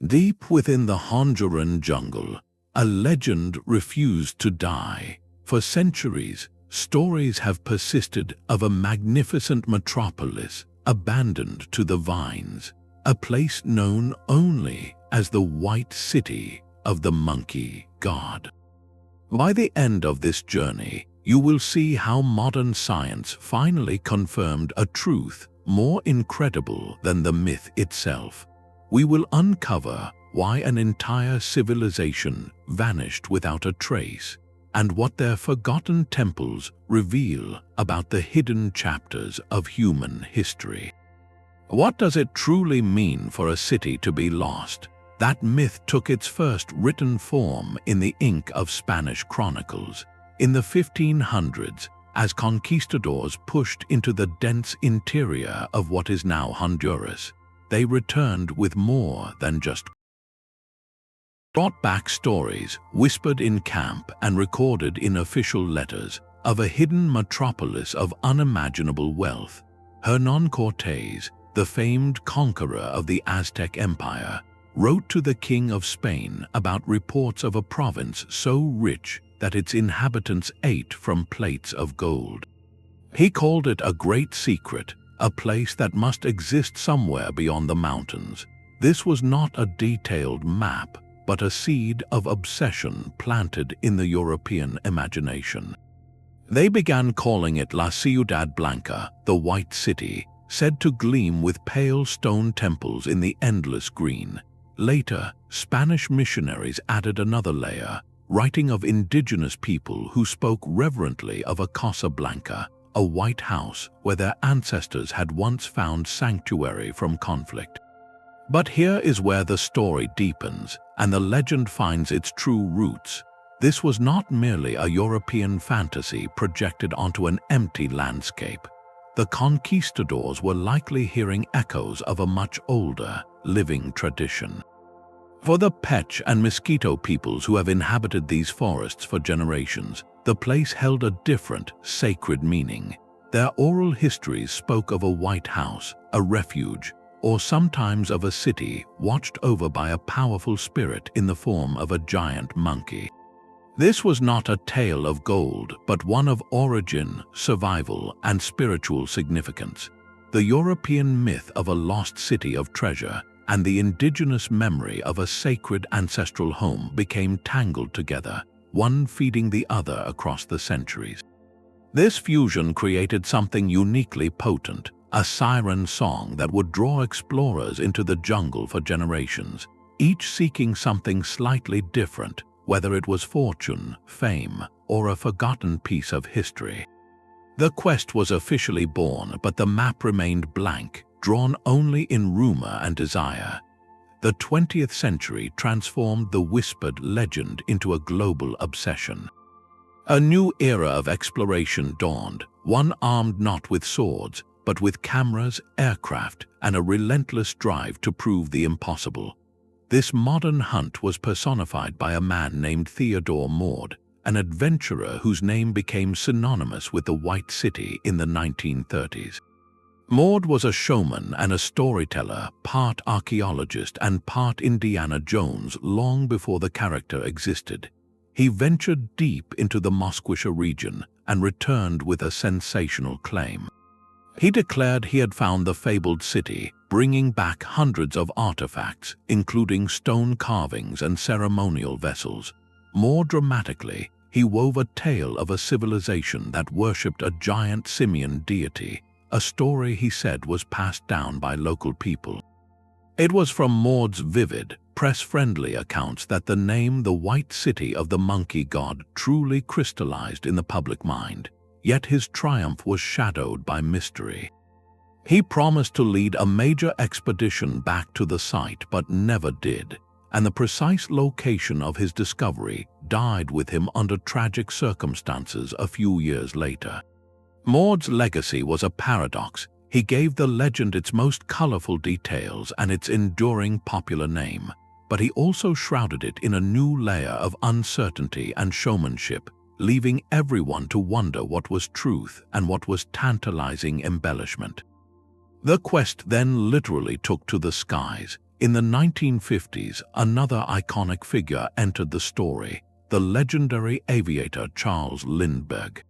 Deep within the Honduran jungle, a legend refused to die. For centuries, stories have persisted of a magnificent metropolis abandoned to the vines, a place known only as the White City of the Monkey God. By the end of this journey, you will see how modern science finally confirmed a truth more incredible than the myth itself. We will uncover why an entire civilization vanished without a trace, and what their forgotten temples reveal about the hidden chapters of human history. What does it truly mean for a city to be lost? That myth took its first written form in the ink of Spanish chronicles. In the 1500s, as conquistadors pushed into the dense interior of what is now Honduras, they returned with more than just brought back stories whispered in camp and recorded in official letters of a hidden metropolis of unimaginable wealth. Hernán Cortés, the famed conqueror of the Aztec Empire, wrote to the King of Spain about reports of a province so rich that its inhabitants ate from plates of gold. He called it a great secret, a place that must exist somewhere beyond the mountains. This was not a detailed map, but a seed of obsession planted in the European imagination. They began calling it La Ciudad Blanca, the White City, said to gleam with pale stone temples in the endless green. Later, Spanish missionaries added another layer, writing of indigenous people who spoke reverently of a Casa Blanca, a white house where their ancestors had once found sanctuary from conflict. But here is where the story deepens and the legend finds its true roots. This was not merely a European fantasy projected onto an empty landscape. The conquistadors were likely hearing echoes of a much older, living tradition. For the Pech and Mosquito peoples who have inhabited these forests for generations, the place held a different, sacred meaning. Their oral histories spoke of a white house, a refuge, or sometimes of a city watched over by a powerful spirit in the form of a giant monkey. This was not a tale of gold, but one of origin, survival, and spiritual significance. The European myth of a lost city of treasure and the indigenous memory of a sacred ancestral home became tangled together, one feeding the other across the centuries. This fusion created something uniquely potent, a siren song that would draw explorers into the jungle for generations, each seeking something slightly different, whether it was fortune, fame, or a forgotten piece of history. The quest was officially born, but the map remained blank, drawn only in rumor and desire. The 20th century transformed the whispered legend into a global obsession. A new era of exploration dawned, one armed not with swords, but with cameras, aircraft, and a relentless drive to prove the impossible. This modern hunt was personified by a man named Theodore Maud, an adventurer whose name became synonymous with the White City in the 1930s. Maud was a showman and a storyteller, part archaeologist and part Indiana Jones long before the character existed. He ventured deep into the Mosquitia region and returned with a sensational claim. He declared he had found the fabled city, bringing back hundreds of artifacts, including stone carvings and ceremonial vessels. More dramatically, he wove a tale of a civilization that worshipped a giant simian deity, a story he said was passed down by local people. It was from Maud's vivid, press-friendly accounts that the name the White City of the Monkey God truly crystallized in the public mind, yet his triumph was shadowed by mystery. He promised to lead a major expedition back to the site but never did, and the precise location of his discovery died with him under tragic circumstances a few years later. Maud's legacy was a paradox. He gave the legend its most colorful details and its enduring popular name, but he also shrouded it in a new layer of uncertainty and showmanship, leaving everyone to wonder what was truth and what was tantalizing embellishment. The quest then literally took to the skies. In the 1950s, another iconic figure entered the story, the legendary aviator Charles Lindbergh.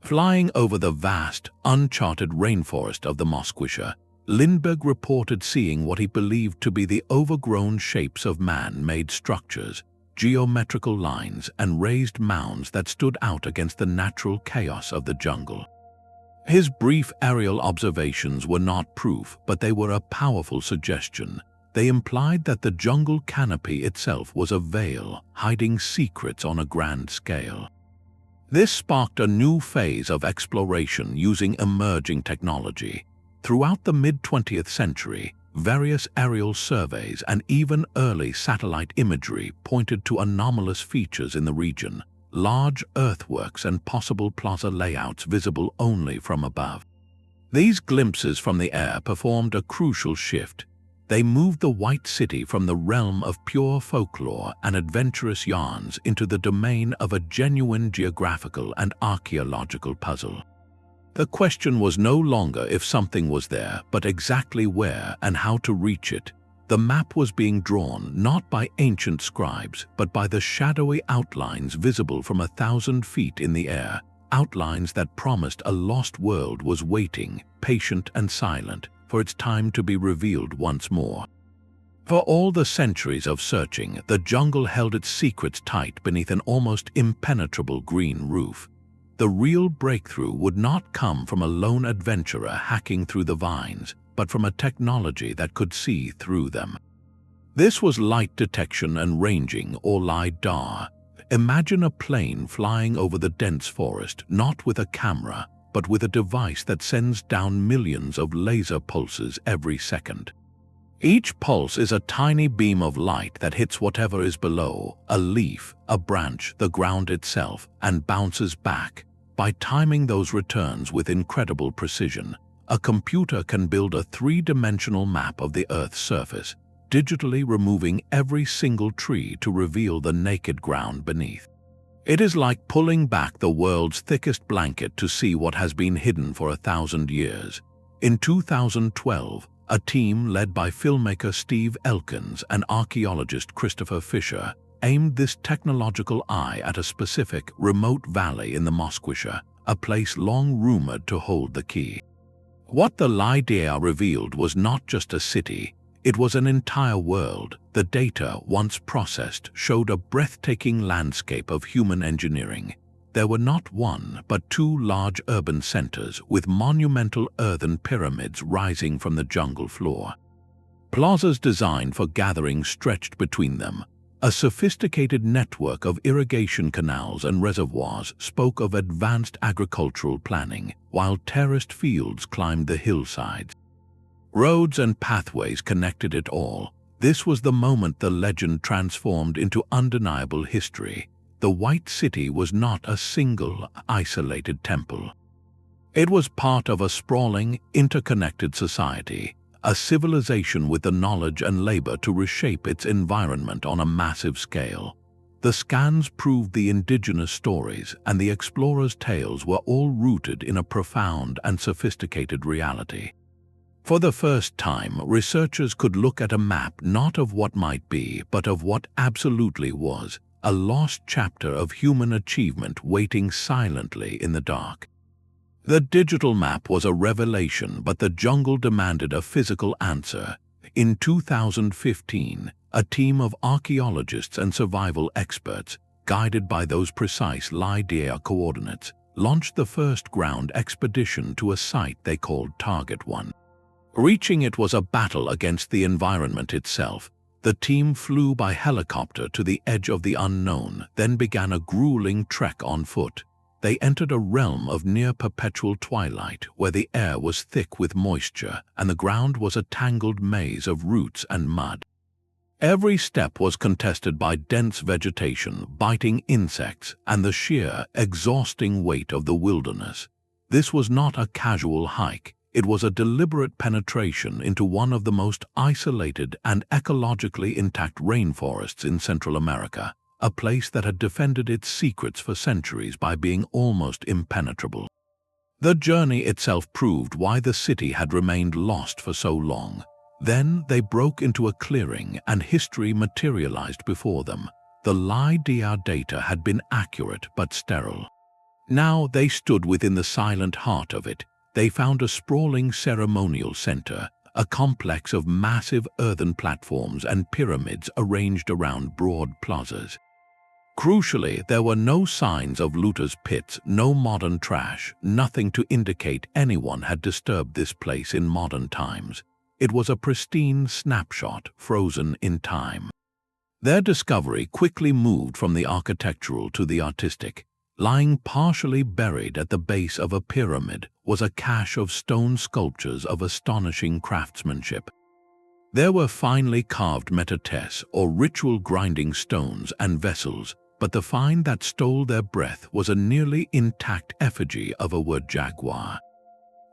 Flying over the vast, uncharted rainforest of the Mosquitia, Lindbergh reported seeing what he believed to be the overgrown shapes of man-made structures, geometrical lines, and raised mounds that stood out against the natural chaos of the jungle. His brief aerial observations were not proof, but they were a powerful suggestion. They implied that the jungle canopy itself was a veil, hiding secrets on a grand scale. This sparked a new phase of exploration using emerging technology. Throughout the mid-20th century, various aerial surveys and even early satellite imagery pointed to anomalous features in the region, large earthworks and possible plaza layouts visible only from above. These glimpses from the air performed a crucial shift. They moved the White City from the realm of pure folklore and adventurous yarns into the domain of a genuine geographical and archaeological puzzle. The question was no longer if something was there, but exactly where and how to reach it. The map was being drawn not by ancient scribes, but by the shadowy outlines visible from 1,000 feet in the air, outlines that promised a lost world was waiting, patient and silent, for its time to be revealed once more. For all the centuries of searching, the jungle held its secrets tight beneath an almost impenetrable green roof. The real breakthrough would not come from a lone adventurer hacking through the vines, but from a technology that could see through them. This was light detection and ranging, or LiDAR. Imagine a plane flying over the dense forest, not with a camera, but with a device that sends down millions of laser pulses every second. Each pulse is a tiny beam of light that hits whatever is below, a leaf, a branch, the ground itself, and bounces back. By timing those returns with incredible precision, a computer can build a three-dimensional map of the Earth's surface, digitally removing every single tree to reveal the naked ground beneath. It is like pulling back the world's thickest blanket to see what has been hidden for 1,000 years. In 2012, a team led by filmmaker Steve Elkins and archaeologist Christopher Fisher aimed this technological eye at a specific, remote valley in the Mosquitia, a place long rumored to hold the key. What the LiDAR revealed was not just a city, it was an entire world. The data, once processed, showed a breathtaking landscape of human engineering. There were not one, but two large urban centers with monumental earthen pyramids rising from the jungle floor. Plazas designed for gatherings stretched between them. A sophisticated network of irrigation canals and reservoirs spoke of advanced agricultural planning, while terraced fields climbed the hillsides. Roads and pathways connected it all. This was the moment the legend transformed into undeniable history. The White City was not a single, isolated temple. It was part of a sprawling, interconnected society, a civilization with the knowledge and labor to reshape its environment on a massive scale. The scans proved the indigenous stories and the explorers' tales were all rooted in a profound and sophisticated reality. For the first time, researchers could look at a map not of what might be, but of what absolutely was, a lost chapter of human achievement waiting silently in the dark. The digital map was a revelation, but the jungle demanded a physical answer. In 2015, a team of archaeologists and survival experts, guided by those precise LiDAR coordinates, launched the first ground expedition to a site they called Target 1. Reaching it was a battle against the environment itself. The team flew by helicopter to the edge of the unknown, then began a grueling trek on foot. They entered a realm of near-perpetual twilight where the air was thick with moisture and the ground was a tangled maze of roots and mud. Every step was contested by dense vegetation, biting insects, and the sheer, exhausting weight of the wilderness. This was not a casual hike. It was a deliberate penetration into one of the most isolated and ecologically intact rainforests in Central America, a place that had defended its secrets for centuries by being almost impenetrable. The journey itself proved why the city had remained lost for so long. Then they broke into a clearing and history materialized before them. The LiDAR data had been accurate but sterile. Now they stood within the silent heart of it. They found a sprawling ceremonial center, a complex of massive earthen platforms and pyramids arranged around broad plazas. Crucially, there were no signs of looters' pits, no modern trash, nothing to indicate anyone had disturbed this place in modern times. It was a pristine snapshot, frozen in time. Their discovery quickly moved from the architectural to the artistic. Lying partially buried at the base of a pyramid was a cache of stone sculptures of astonishing craftsmanship. There were finely carved metates, or ritual grinding stones and vessels, but the find that stole their breath was a nearly intact effigy of a wood jaguar.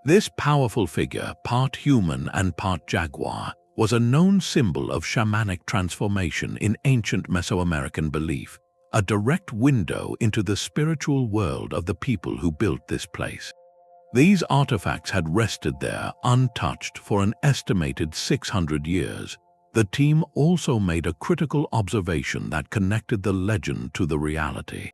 This powerful figure, part human and part jaguar, was a known symbol of shamanic transformation in ancient Mesoamerican belief, a direct window into the spiritual world of the people who built this place. These artifacts had rested there untouched for an estimated 600 years. The team also made a critical observation that connected the legend to the reality.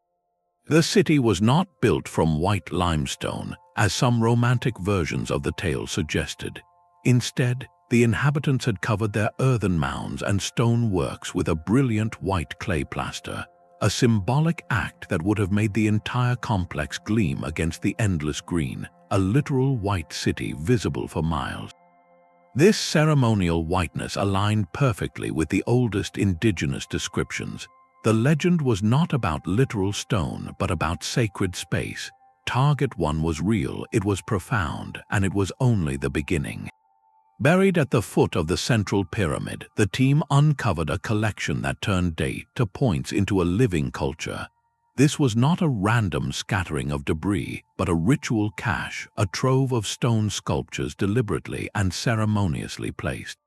The city was not built from white limestone, as some romantic versions of the tale suggested. Instead, the inhabitants had covered their earthen mounds and stone works with a brilliant white clay plaster, a symbolic act that would have made the entire complex gleam against the endless green, a literal white city visible for miles. This ceremonial whiteness aligned perfectly with the oldest indigenous descriptions. The legend was not about literal stone, but about sacred space. Target 1 was real, it was profound, and it was only the beginning. Buried at the foot of the central pyramid, the team uncovered a collection that turned date to points into a living culture. This was not a random scattering of debris, but a ritual cache, a trove of stone sculptures deliberately and ceremoniously placed.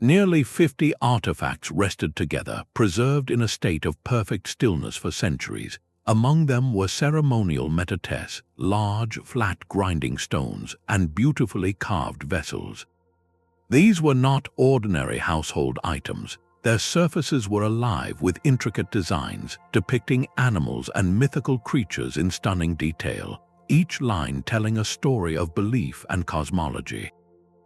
Nearly 50 artifacts rested together, preserved in a state of perfect stillness for centuries. Among them were ceremonial metates, large, flat grinding stones, and beautifully carved vessels. These were not ordinary household items. Their surfaces were alive with intricate designs, depicting animals and mythical creatures in stunning detail, each line telling a story of belief and cosmology.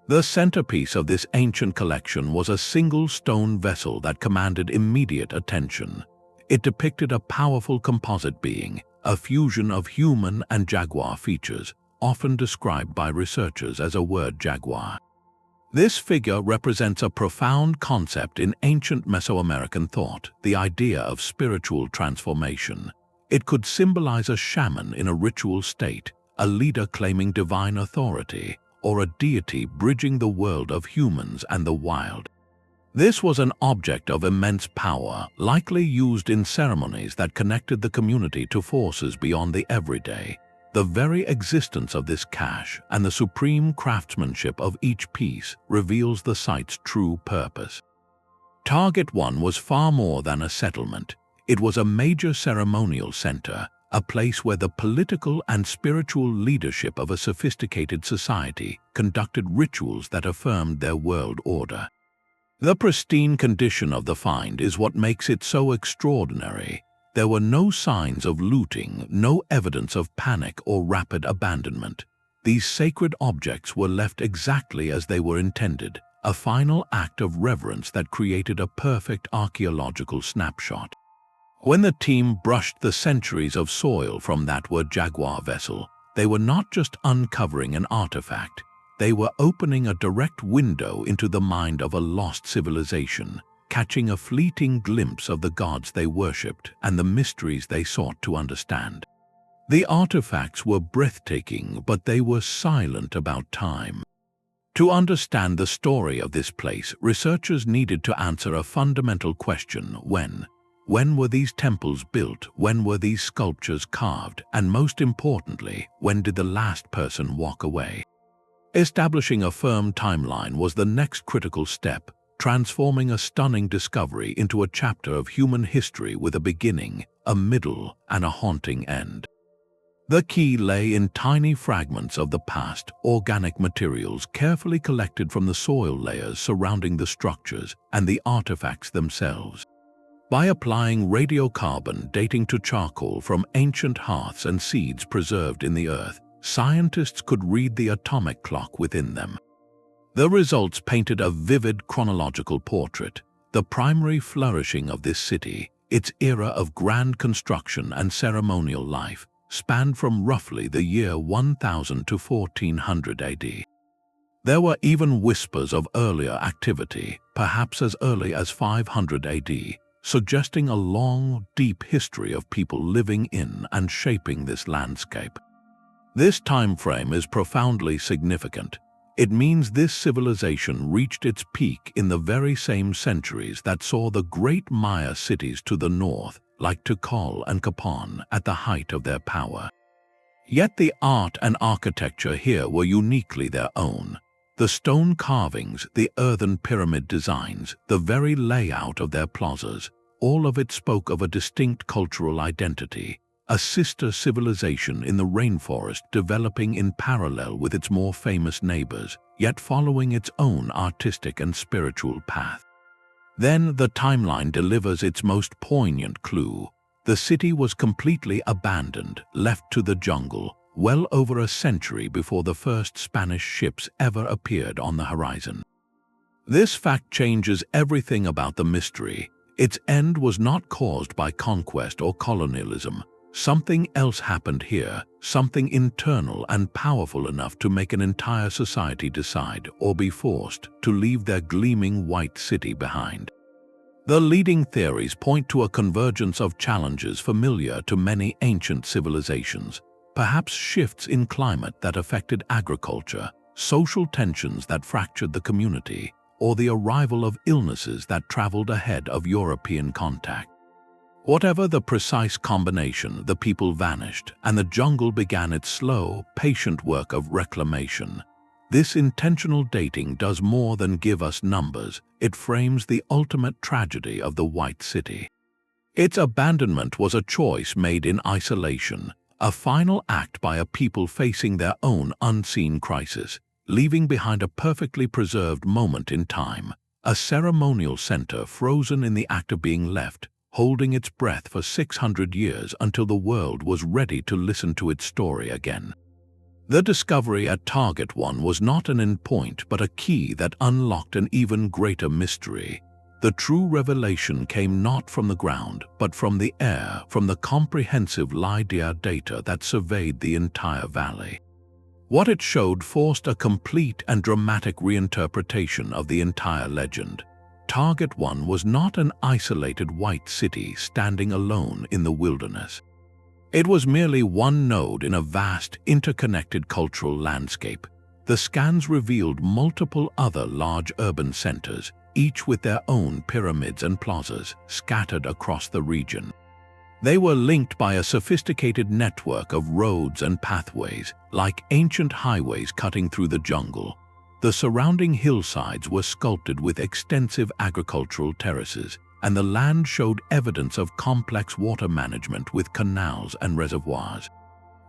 The centerpiece of this ancient collection was a single stone vessel that commanded immediate attention. It depicted a powerful composite being, a fusion of human and jaguar features, often described by researchers as a word jaguar. This figure represents a profound concept in ancient Mesoamerican thought, the idea of spiritual transformation. It could symbolize a shaman in a ritual state, a leader claiming divine authority, or a deity bridging the world of humans and the wild. This was an object of immense power, likely used in ceremonies that connected the community to forces beyond the everyday. The very existence of this cache and the supreme craftsmanship of each piece reveals the site's true purpose. Target 1 was far more than a settlement. It was a major ceremonial center, a place where the political and spiritual leadership of a sophisticated society conducted rituals that affirmed their world order. The pristine condition of the find is what makes it so extraordinary. There were no signs of looting, no evidence of panic or rapid abandonment. These sacred objects were left exactly as they were intended, a final act of reverence that created a perfect archaeological snapshot. When the team brushed the centuries of soil from that word jaguar vessel, they were not just uncovering an artifact, they were opening a direct window into the mind of a lost civilization, catching a fleeting glimpse of the gods they worshipped and the mysteries they sought to understand. The artifacts were breathtaking, but they were silent about time. To understand the story of this place, researchers needed to answer a fundamental question: when? When were these temples built? When were these sculptures carved? And most importantly, when did the last person walk away? Establishing a firm timeline was the next critical step, transforming a stunning discovery into a chapter of human history with a beginning, a middle, and a haunting end. The key lay in tiny fragments of the past, organic materials carefully collected from the soil layers surrounding the structures and the artifacts themselves. By applying radiocarbon dating to charcoal from ancient hearths and seeds preserved in the earth, scientists could read the atomic clock within them. The results painted a vivid chronological portrait, the primary flourishing of this city, its era of grand construction and ceremonial life, spanned from roughly the year 1000 to 1400 AD. There were even whispers of earlier activity, perhaps as early as 500 AD, suggesting a long, deep history of people living in and shaping this landscape. This time frame is profoundly significant. It means this civilization reached its peak in the very same centuries that saw the great Maya cities to the north, like Tikal and Capon, at the height of their power. Yet the art and architecture here were uniquely their own. The stone carvings, the earthen pyramid designs, the very layout of their plazas, all of it spoke of a distinct cultural identity, a sister civilization in the rainforest developing in parallel with its more famous neighbors, yet following its own artistic and spiritual path. Then the timeline delivers its most poignant clue. The city was completely abandoned, left to the jungle, well over a century before the first Spanish ships ever appeared on the horizon. This fact changes everything about the mystery. Its end was not caused by conquest or colonialism. Something else happened here, something internal and powerful enough to make an entire society decide or be forced to leave their gleaming white city behind. The leading theories point to a convergence of challenges familiar to many ancient civilizations, perhaps shifts in climate that affected agriculture, social tensions that fractured the community, or the arrival of illnesses that traveled ahead of European contact. Whatever the precise combination, the people vanished, and the jungle began its slow, patient work of reclamation. This intentional dating does more than give us numbers. It frames the ultimate tragedy of the White City. Its abandonment was a choice made in isolation, a final act by a people facing their own unseen crisis, leaving behind a perfectly preserved moment in time, a ceremonial center frozen in the act of being left, holding its breath for 600 years until the world was ready to listen to its story again. The discovery at Target 1 was not an endpoint but a key that unlocked an even greater mystery. The true revelation came not from the ground, but from the air, from the comprehensive LiDAR data that surveyed the entire valley. What it showed forced a complete and dramatic reinterpretation of the entire legend. Target 1 was not an isolated white city standing alone in the wilderness. It was merely one node in a vast, interconnected cultural landscape. The scans revealed multiple other large urban centers, each with their own pyramids and plazas scattered across the region. They were linked by a sophisticated network of roads and pathways, like ancient highways cutting through the jungle. The surrounding hillsides were sculpted with extensive agricultural terraces, and the land showed evidence of complex water management with canals and reservoirs.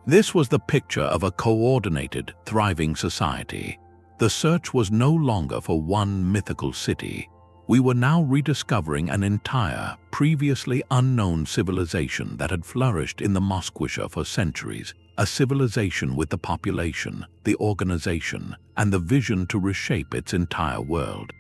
This was the picture of a coordinated, thriving society. The search was no longer for one mythical city. We were now rediscovering an entire, previously unknown civilization that had flourished in the Mosquitia for centuries, a civilization with the population, the organization, and the vision to reshape its entire world.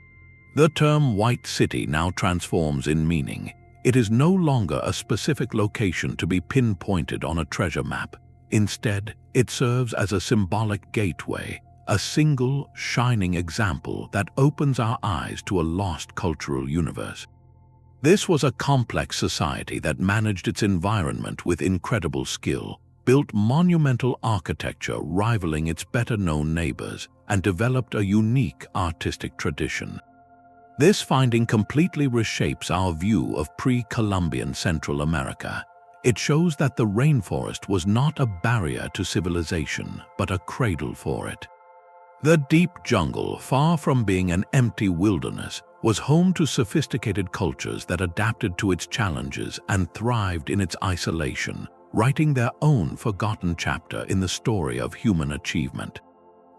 The term White City now transforms in meaning. It is no longer a specific location to be pinpointed on a treasure map. Instead, it serves as a symbolic gateway, a single, shining example that opens our eyes to a lost cultural universe. This was a complex society that managed its environment with incredible skill, built monumental architecture rivaling its better-known neighbors, and developed a unique artistic tradition. This finding completely reshapes our view of pre-Columbian Central America. It shows that the rainforest was not a barrier to civilization, but a cradle for it. The deep jungle, far from being an empty wilderness, was home to sophisticated cultures that adapted to its challenges and thrived in its isolation, writing their own forgotten chapter in the story of human achievement.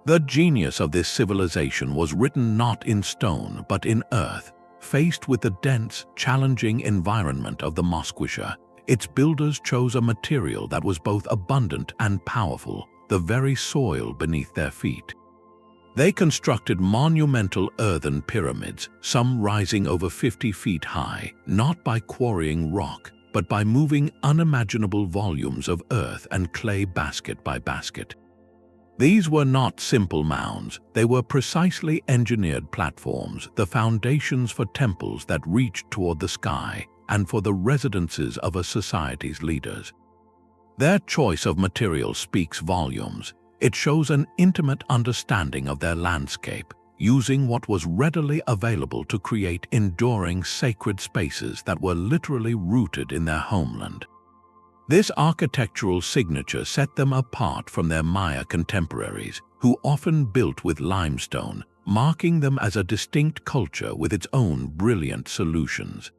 The genius of this civilization was written not in stone but in earth. Faced with the dense, challenging environment of the Mosquitia, its builders chose a material that was both abundant and powerful, the very soil beneath their feet. They constructed monumental earthen pyramids, some rising over 50 feet high, not by quarrying rock, but by moving unimaginable volumes of earth and clay basket by basket. These were not simple mounds, they were precisely engineered platforms, the foundations for temples that reached toward the sky and for the residences of a society's leaders. Their choice of material speaks volumes. It shows an intimate understanding of their landscape, using what was readily available to create enduring sacred spaces that were literally rooted in their homeland. This architectural signature set them apart from their Maya contemporaries, who often built with limestone, marking them as a distinct culture with its own brilliant solutions.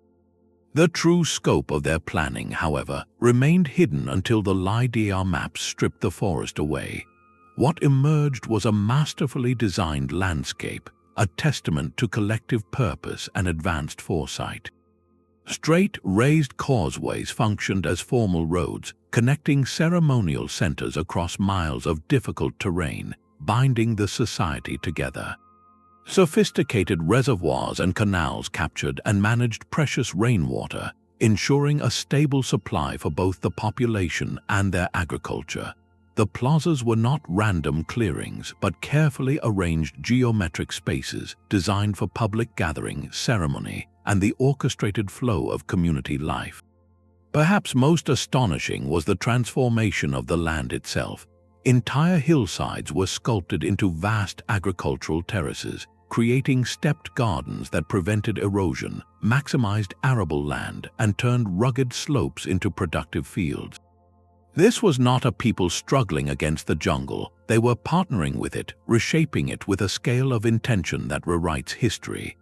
The true scope of their planning, however, remained hidden until the LiDAR maps stripped the forest away. What emerged was a masterfully designed landscape, a testament to collective purpose and advanced foresight. Straight, raised causeways functioned as formal roads, connecting ceremonial centers across miles of difficult terrain, binding the society together. Sophisticated reservoirs and canals captured and managed precious rainwater, ensuring a stable supply for both the population and their agriculture. The plazas were not random clearings, but carefully arranged geometric spaces designed for public gathering, ceremony, and the orchestrated flow of community life. Perhaps most astonishing was the transformation of the land itself. Entire hillsides were sculpted into vast agricultural terraces, creating stepped gardens that prevented erosion, maximized arable land, and turned rugged slopes into productive fields. This was not a people struggling against the jungle. They were partnering with it, reshaping it with a scale of intention that rewrites history.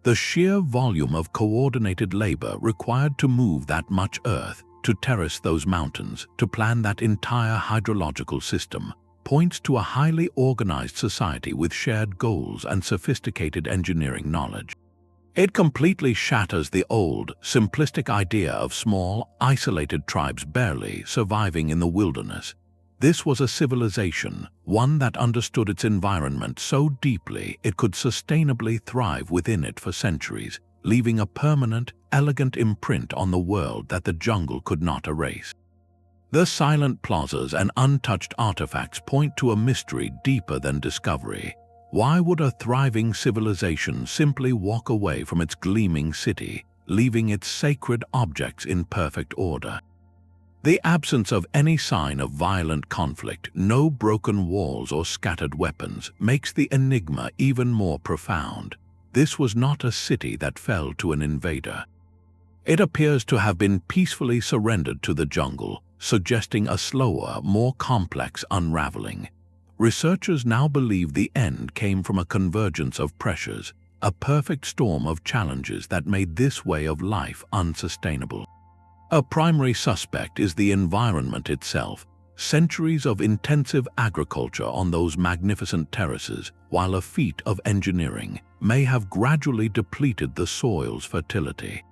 The sheer volume of coordinated labor required to move that much earth, to terrace those mountains, to plan that entire hydrological system, points to a highly organized society with shared goals and sophisticated engineering knowledge. It completely shatters the old, simplistic idea of small, isolated tribes barely surviving in the wilderness. This was a civilization, one that understood its environment so deeply it could sustainably thrive within it for centuries, leaving a permanent, elegant imprint on the world that the jungle could not erase. The silent plazas and untouched artifacts point to a mystery deeper than discovery. Why would a thriving civilization simply walk away from its gleaming city, leaving its sacred objects in perfect order? The absence of any sign of violent conflict, no broken walls or scattered weapons, makes the enigma even more profound. This was not a city that fell to an invader. It appears to have been peacefully surrendered to the jungle, suggesting a slower, more complex unraveling. Researchers now believe the end came from a convergence of pressures, a perfect storm of challenges that made this way of life unsustainable. A primary suspect is the environment itself. Centuries of intensive agriculture on those magnificent terraces, while a feat of engineering, may have gradually depleted the soil's fertility.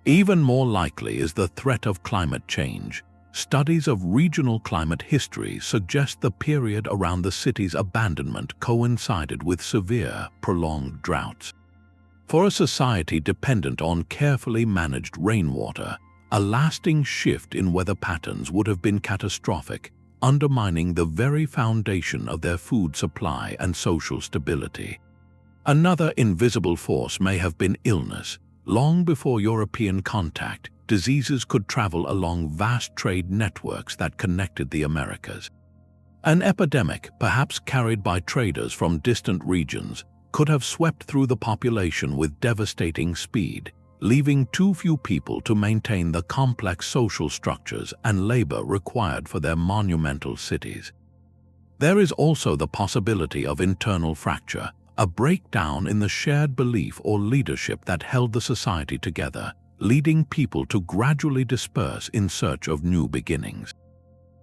Even more likely is the threat of climate change. Studies of regional climate history suggest the period around the city's abandonment coincided with severe, prolonged droughts. For a society dependent on carefully managed rainwater, a lasting shift in weather patterns would have been catastrophic, undermining the very foundation of their food supply and social stability. Another invisible force may have been illness. Long before European contact, diseases could travel along vast trade networks that connected the Americas. An epidemic, perhaps carried by traders from distant regions, could have swept through the population with devastating speed, leaving too few people to maintain the complex social structures and labor required for their monumental cities. There is also the possibility of internal fracture, a breakdown in the shared belief or leadership that held the society together, leading people to gradually disperse in search of new beginnings.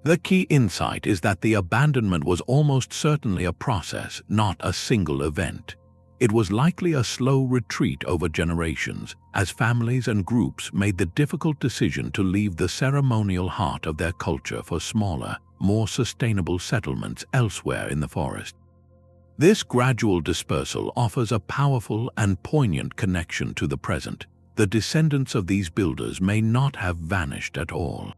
The key insight is that the abandonment was almost certainly a process, not a single event. It was likely a slow retreat over generations, as families and groups made the difficult decision to leave the ceremonial heart of their culture for smaller, more sustainable settlements elsewhere in the forest. This gradual dispersal offers a powerful and poignant connection to the present. The descendants of these builders may not have vanished at all.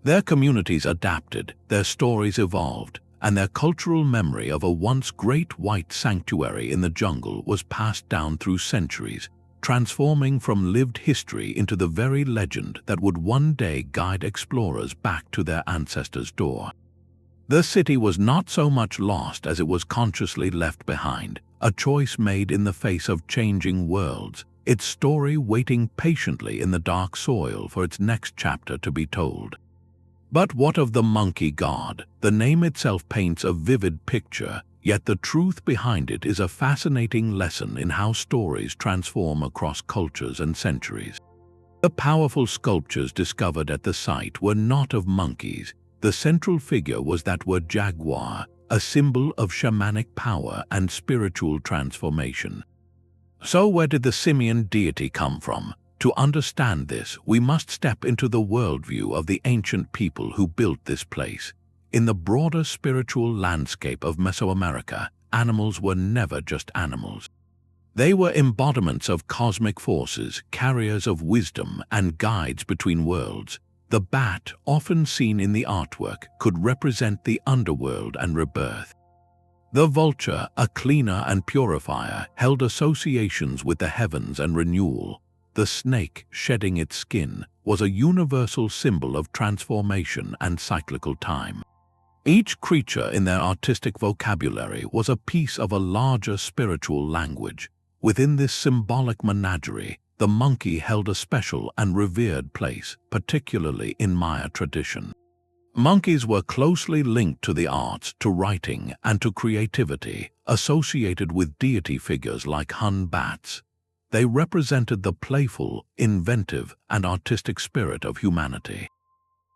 Their communities adapted, their stories evolved, and their cultural memory of a once great white sanctuary in the jungle was passed down through centuries, transforming from lived history into the very legend that would one day guide explorers back to their ancestors' door. The city was not so much lost as it was consciously left behind, a choice made in the face of changing worlds, its story waiting patiently in the dark soil for its next chapter to be told. But what of the monkey god? The name itself paints a vivid picture, yet the truth behind it is a fascinating lesson in how stories transform across cultures and centuries. The powerful sculptures discovered at the site were not of monkeys. The central figure was that word jaguar, a symbol of shamanic power and spiritual transformation. So where did the simian deity come from? To understand this, we must step into the worldview of the ancient people who built this place. In the broader spiritual landscape of Mesoamerica, animals were never just animals. They were embodiments of cosmic forces, carriers of wisdom, and guides between worlds. The bat, often seen in the artwork, could represent the underworld and rebirth. The vulture, a cleaner and purifier, held associations with the heavens and renewal. The snake, shedding its skin, was a universal symbol of transformation and cyclical time. Each creature in their artistic vocabulary was a piece of a larger spiritual language. Within this symbolic menagerie, the monkey held a special and revered place, particularly in Maya tradition. Monkeys were closely linked to the arts, to writing, and to creativity, associated with deity figures like Hun bats. They represented the playful, inventive, and artistic spirit of humanity.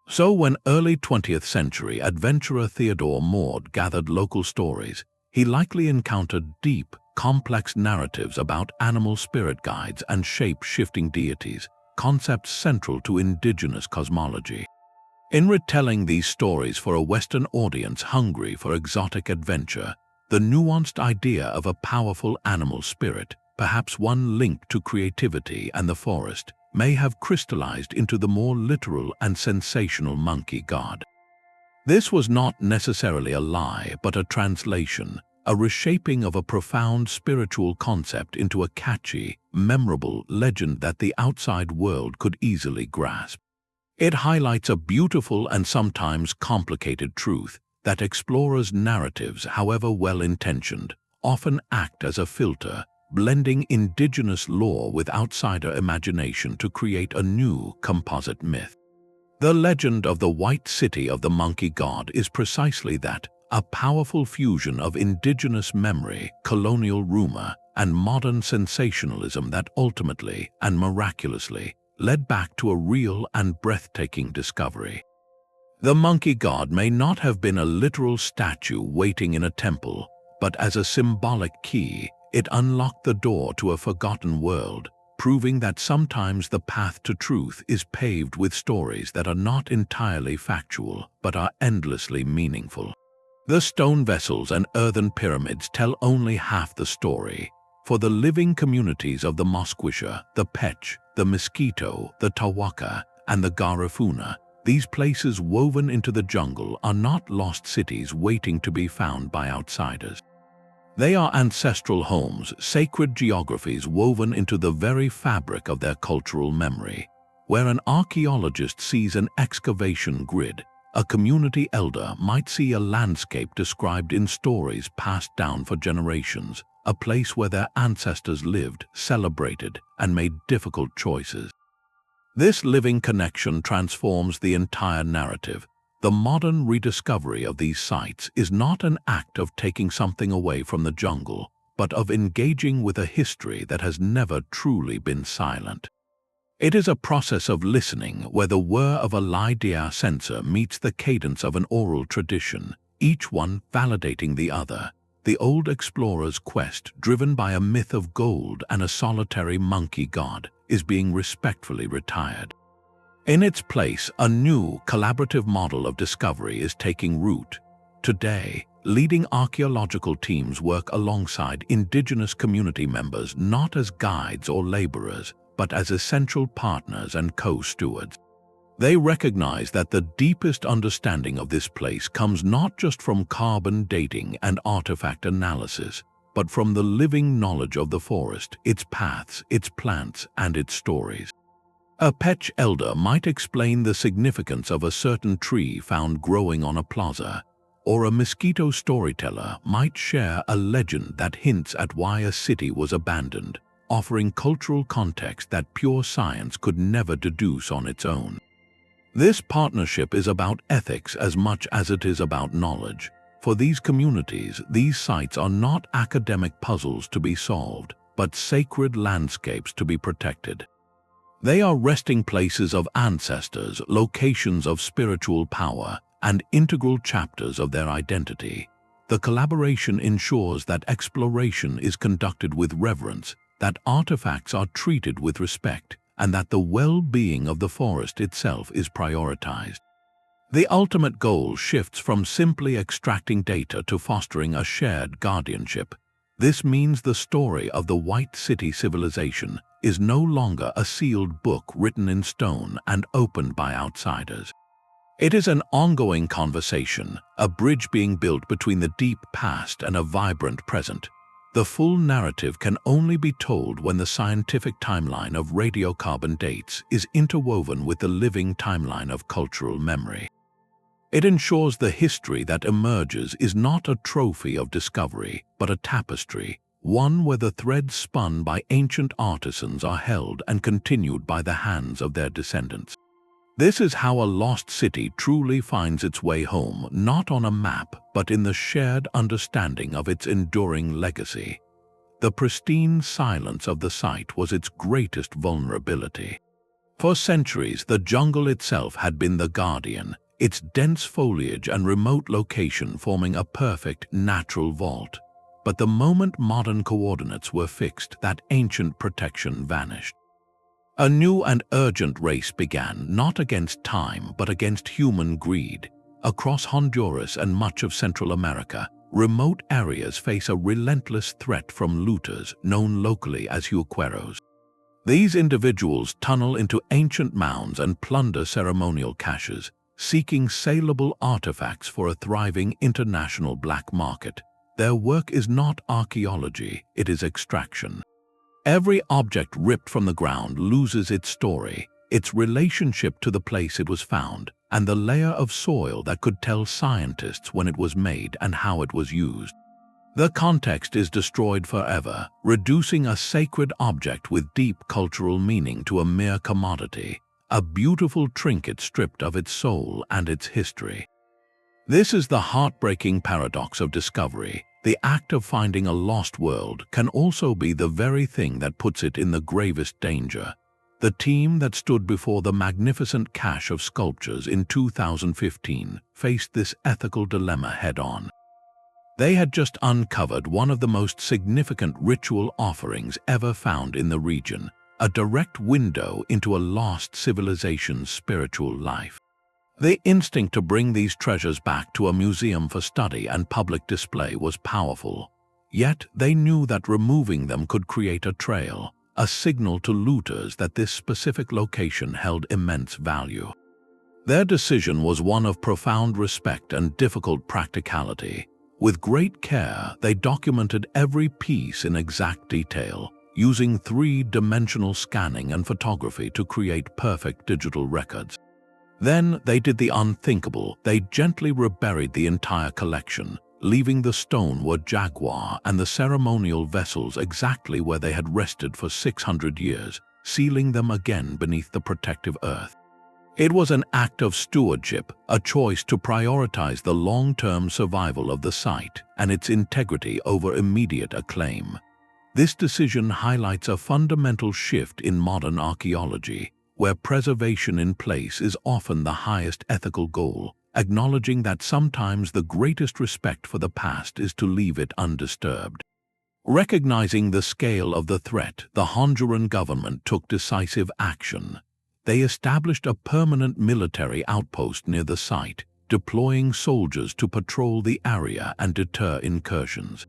So when early 20th century adventurer Theodore Maud gathered local stories, he likely encountered deep, complex narratives about animal spirit guides and shape-shifting deities, concepts central to indigenous cosmology. In retelling these stories for a Western audience hungry for exotic adventure, the nuanced idea of a powerful animal spirit, perhaps one linked to creativity and the forest, may have crystallized into the more literal and sensational monkey god. This was not necessarily a lie, but a translation, a reshaping of a profound spiritual concept into a catchy, memorable legend that the outside world could easily grasp. It highlights a beautiful and sometimes complicated truth, that explorers' narratives, however well-intentioned, often act as a filter, blending indigenous lore with outsider imagination to create a new composite myth. The legend of the White City of the Monkey God is precisely that, a powerful fusion of indigenous memory, colonial rumor, and modern sensationalism that ultimately, and miraculously, led back to a real and breathtaking discovery. The monkey god may not have been a literal statue waiting in a temple, but as a symbolic key, it unlocked the door to a forgotten world, proving that sometimes the path to truth is paved with stories that are not entirely factual, but are endlessly meaningful. The stone vessels and earthen pyramids tell only half the story. For the living communities of the Mosquitia, the Pech, the Mosquito, the Tawaka, and the Garifuna, these places woven into the jungle are not lost cities waiting to be found by outsiders. They are ancestral homes, sacred geographies woven into the very fabric of their cultural memory. Where an archaeologist sees an excavation grid, a community elder might see a landscape described in stories passed down for generations, a place where their ancestors lived, celebrated, and made difficult choices. This living connection transforms the entire narrative. The modern rediscovery of these sites is not an act of taking something away from the jungle, but of engaging with a history that has never truly been silent. It is a process of listening where the whir of a LiDAR sensor meets the cadence of an oral tradition, each one validating the other. The old explorer's quest, driven by a myth of gold and a solitary monkey god, is being respectfully retired. In its place, a new, collaborative model of discovery is taking root. Today, leading archaeological teams work alongside indigenous community members not as guides or laborers, but as essential partners and co-stewards. They recognize that the deepest understanding of this place comes not just from carbon dating and artifact analysis, but from the living knowledge of the forest, its paths, its plants, and its stories. A Petch elder might explain the significance of a certain tree found growing on a plaza, or a mosquito storyteller might share a legend that hints at why a city was abandoned, offering cultural context that pure science could never deduce on its own. This partnership is about ethics as much as it is about knowledge. For these communities, these sites are not academic puzzles to be solved, but sacred landscapes to be protected. They are resting places of ancestors, locations of spiritual power, and integral chapters of their identity. The collaboration ensures that exploration is conducted with reverence, that artifacts are treated with respect, and that the well-being of the forest itself is prioritized. The ultimate goal shifts from simply extracting data to fostering a shared guardianship. This means the story of the White City civilization is no longer a sealed book written in stone and opened by outsiders. It is an ongoing conversation, a bridge being built between the deep past and a vibrant present. The full narrative can only be told when the scientific timeline of radiocarbon dates is interwoven with the living timeline of cultural memory. It ensures the history that emerges is not a trophy of discovery, but a tapestry, one where the threads spun by ancient artisans are held and continued by the hands of their descendants. This is how a lost city truly finds its way home, not on a map, but in the shared understanding of its enduring legacy. The pristine silence of the site was its greatest vulnerability. For centuries, the jungle itself had been the guardian, its dense foliage and remote location forming a perfect natural vault. But the moment modern coordinates were fixed, that ancient protection vanished. A new and urgent race began, not against time, but against human greed. Across Honduras and much of Central America, remote areas face a relentless threat from looters known locally as huqueros. These individuals tunnel into ancient mounds and plunder ceremonial caches, seeking saleable artifacts for a thriving international black market. Their work is not archaeology, it is extraction. Every object ripped from the ground loses its story, its relationship to the place it was found, and the layer of soil that could tell scientists when it was made and how it was used. The context is destroyed forever, reducing a sacred object with deep cultural meaning to a mere commodity, a beautiful trinket stripped of its soul and its history. This is the heartbreaking paradox of discovery. The act of finding a lost world can also be the very thing that puts it in the gravest danger. The team that stood before the magnificent cache of sculptures in 2015 faced this ethical dilemma head-on. They had just uncovered one of the most significant ritual offerings ever found in the region, a direct window into a lost civilization's spiritual life. The instinct to bring these treasures back to a museum for study and public display was powerful. Yet they knew that removing them could create a trail, a signal to looters that this specific location held immense value. Their decision was one of profound respect and difficult practicality. With great care, they documented every piece in exact detail, using three-dimensional scanning and photography to create perfect digital records. Then they did the unthinkable. They gently reburied the entire collection, leaving the stoneware jaguar and the ceremonial vessels exactly where they had rested for 600 years, sealing them again beneath the protective earth. It was an act of stewardship, a choice to prioritize the long-term survival of the site and its integrity over immediate acclaim. This decision highlights a fundamental shift in modern archaeology, where preservation in place is often the highest ethical goal, acknowledging that sometimes the greatest respect for the past is to leave it undisturbed. Recognizing the scale of the threat, the Honduran government took decisive action. They established a permanent military outpost near the site, deploying soldiers to patrol the area and deter incursions.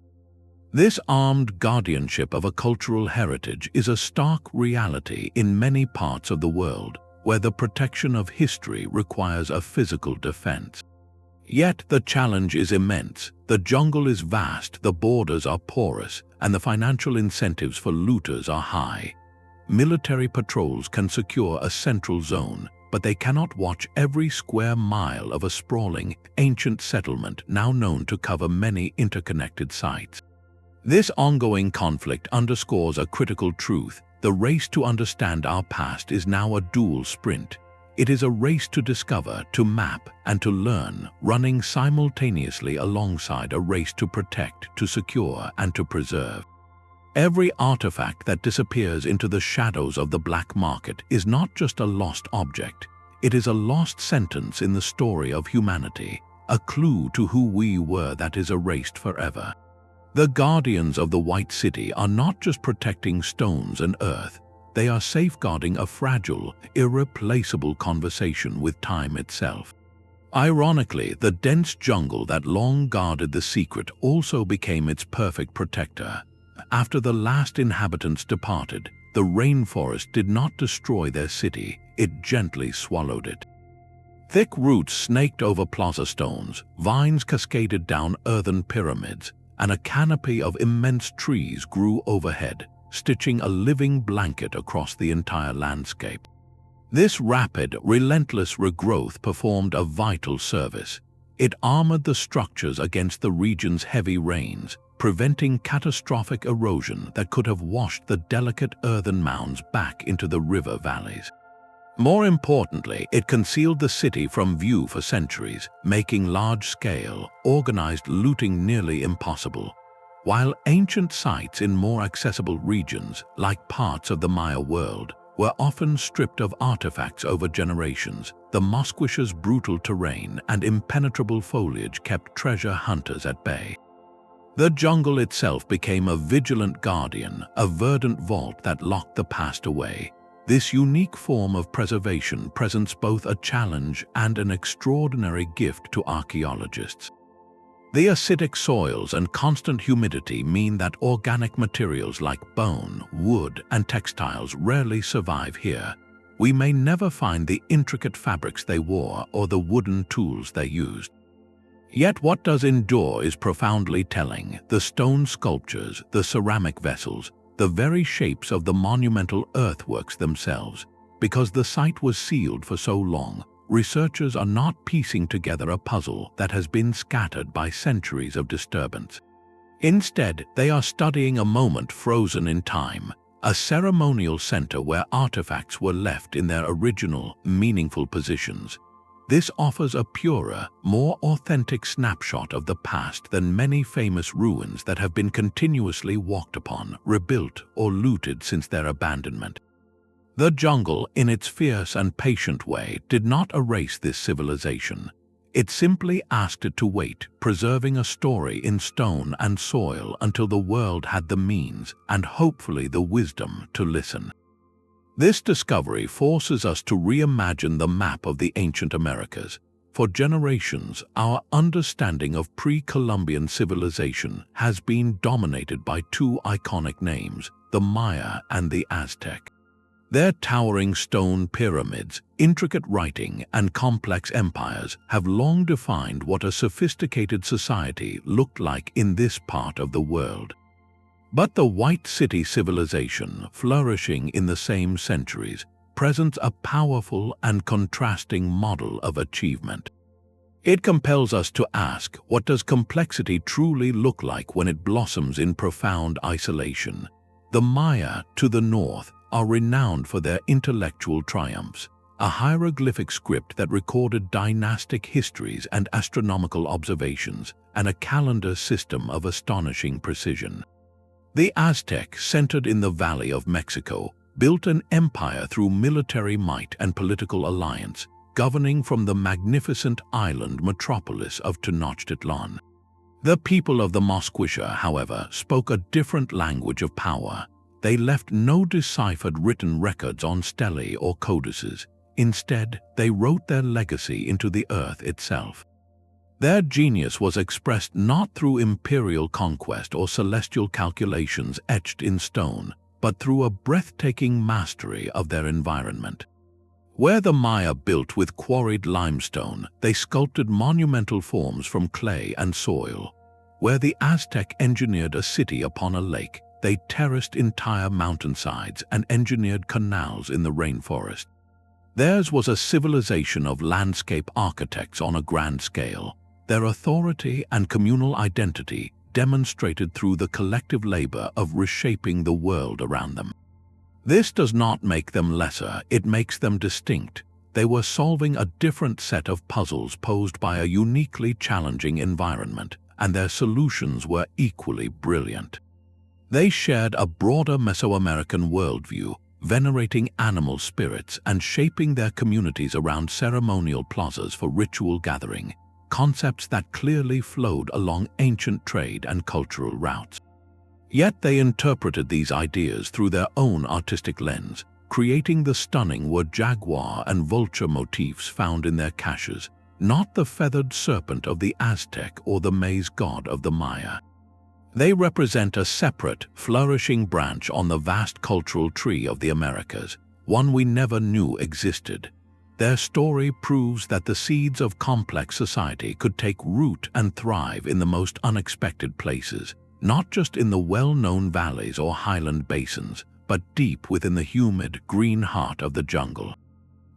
This armed guardianship of a cultural heritage is a stark reality in many parts of the world, where the protection of history requires a physical defense. Yet the challenge is immense. The jungle is vast, the borders are porous, and the financial incentives for looters are high. Military patrols can secure a central zone, but they cannot watch every square mile of a sprawling, ancient settlement now known to cover many interconnected sites. This ongoing conflict underscores a critical truth. The race to understand our past is now a dual sprint. It is a race to discover, to map, and to learn, running simultaneously alongside a race to protect, to secure, and to preserve. Every artifact that disappears into the shadows of the black market is not just a lost object. It is a lost sentence in the story of humanity, a clue to who we were that is erased forever. The guardians of the White City are not just protecting stones and earth. They are safeguarding a fragile, irreplaceable conversation with time itself. Ironically, the dense jungle that long guarded the secret also became its perfect protector. After the last inhabitants departed, the rainforest did not destroy their city, it gently swallowed it. Thick roots snaked over plaza stones, vines cascaded down earthen pyramids, and a canopy of immense trees grew overhead, stitching a living blanket across the entire landscape. This rapid, relentless regrowth performed a vital service. It armored the structures against the region's heavy rains, preventing catastrophic erosion that could have washed the delicate earthen mounds back into the river valleys. More importantly, it concealed the city from view for centuries, making large-scale, organized looting nearly impossible. While ancient sites in more accessible regions, like parts of the Maya world, were often stripped of artifacts over generations, the Mosquitia's brutal terrain and impenetrable foliage kept treasure hunters at bay. The jungle itself became a vigilant guardian, a verdant vault that locked the past away. This unique form of preservation presents both a challenge and an extraordinary gift to archaeologists. The acidic soils and constant humidity mean that organic materials like bone, wood, and textiles rarely survive here. We may never find the intricate fabrics they wore or the wooden tools they used. Yet what does endure is profoundly telling. The stone sculptures, the ceramic vessels, the very shapes of the monumental earthworks themselves. Because the site was sealed for so long, researchers are not piecing together a puzzle that has been scattered by centuries of disturbance. Instead, they are studying a moment frozen in time, a ceremonial center where artifacts were left in their original, meaningful positions. This offers a purer, more authentic snapshot of the past than many famous ruins that have been continuously walked upon, rebuilt, or looted since their abandonment. The jungle, in its fierce and patient way, did not erase this civilization. It simply asked it to wait, preserving a story in stone and soil until the world had the means and hopefully the wisdom to listen. This discovery forces us to reimagine the map of the ancient Americas. For generations, our understanding of pre-Columbian civilization has been dominated by two iconic names, the Maya and the Aztec. Their towering stone pyramids, intricate writing, and complex empires have long defined what a sophisticated society looked like in this part of the world. But the White City civilization, flourishing in the same centuries, presents a powerful and contrasting model of achievement. It compels us to ask, what does complexity truly look like when it blossoms in profound isolation? The Maya, to the north, are renowned for their intellectual triumphs, a hieroglyphic script that recorded dynastic histories and astronomical observations, and a calendar system of astonishing precision. The Aztec, centered in the Valley of Mexico, built an empire through military might and political alliance, governing from the magnificent island metropolis of Tenochtitlan. The people of the Mosquitia, however, spoke a different language of power. They left no deciphered written records on stelae or codices. Instead, they wrote their legacy into the earth itself. Their genius was expressed not through imperial conquest or celestial calculations etched in stone, but through a breathtaking mastery of their environment. Where the Maya built with quarried limestone, they sculpted monumental forms from clay and soil. Where the Aztec engineered a city upon a lake, they terraced entire mountainsides and engineered canals in the rainforest. Theirs was a civilization of landscape architects on a grand scale, their authority and communal identity demonstrated through the collective labor of reshaping the world around them. This does not make them lesser, it makes them distinct. They were solving a different set of puzzles posed by a uniquely challenging environment, and their solutions were equally brilliant. They shared a broader Mesoamerican worldview, venerating animal spirits and shaping their communities around ceremonial plazas for ritual gathering, concepts that clearly flowed along ancient trade and cultural routes. Yet they interpreted these ideas through their own artistic lens, creating the stunning jaguar and vulture motifs found in their caches, not the feathered serpent of the Aztec or the maize god of the Maya. They represent a separate, flourishing branch on the vast cultural tree of the Americas, one we never knew existed. Their story proves that the seeds of complex society could take root and thrive in the most unexpected places, not just in the well-known valleys or highland basins, but deep within the humid, green heart of the jungle.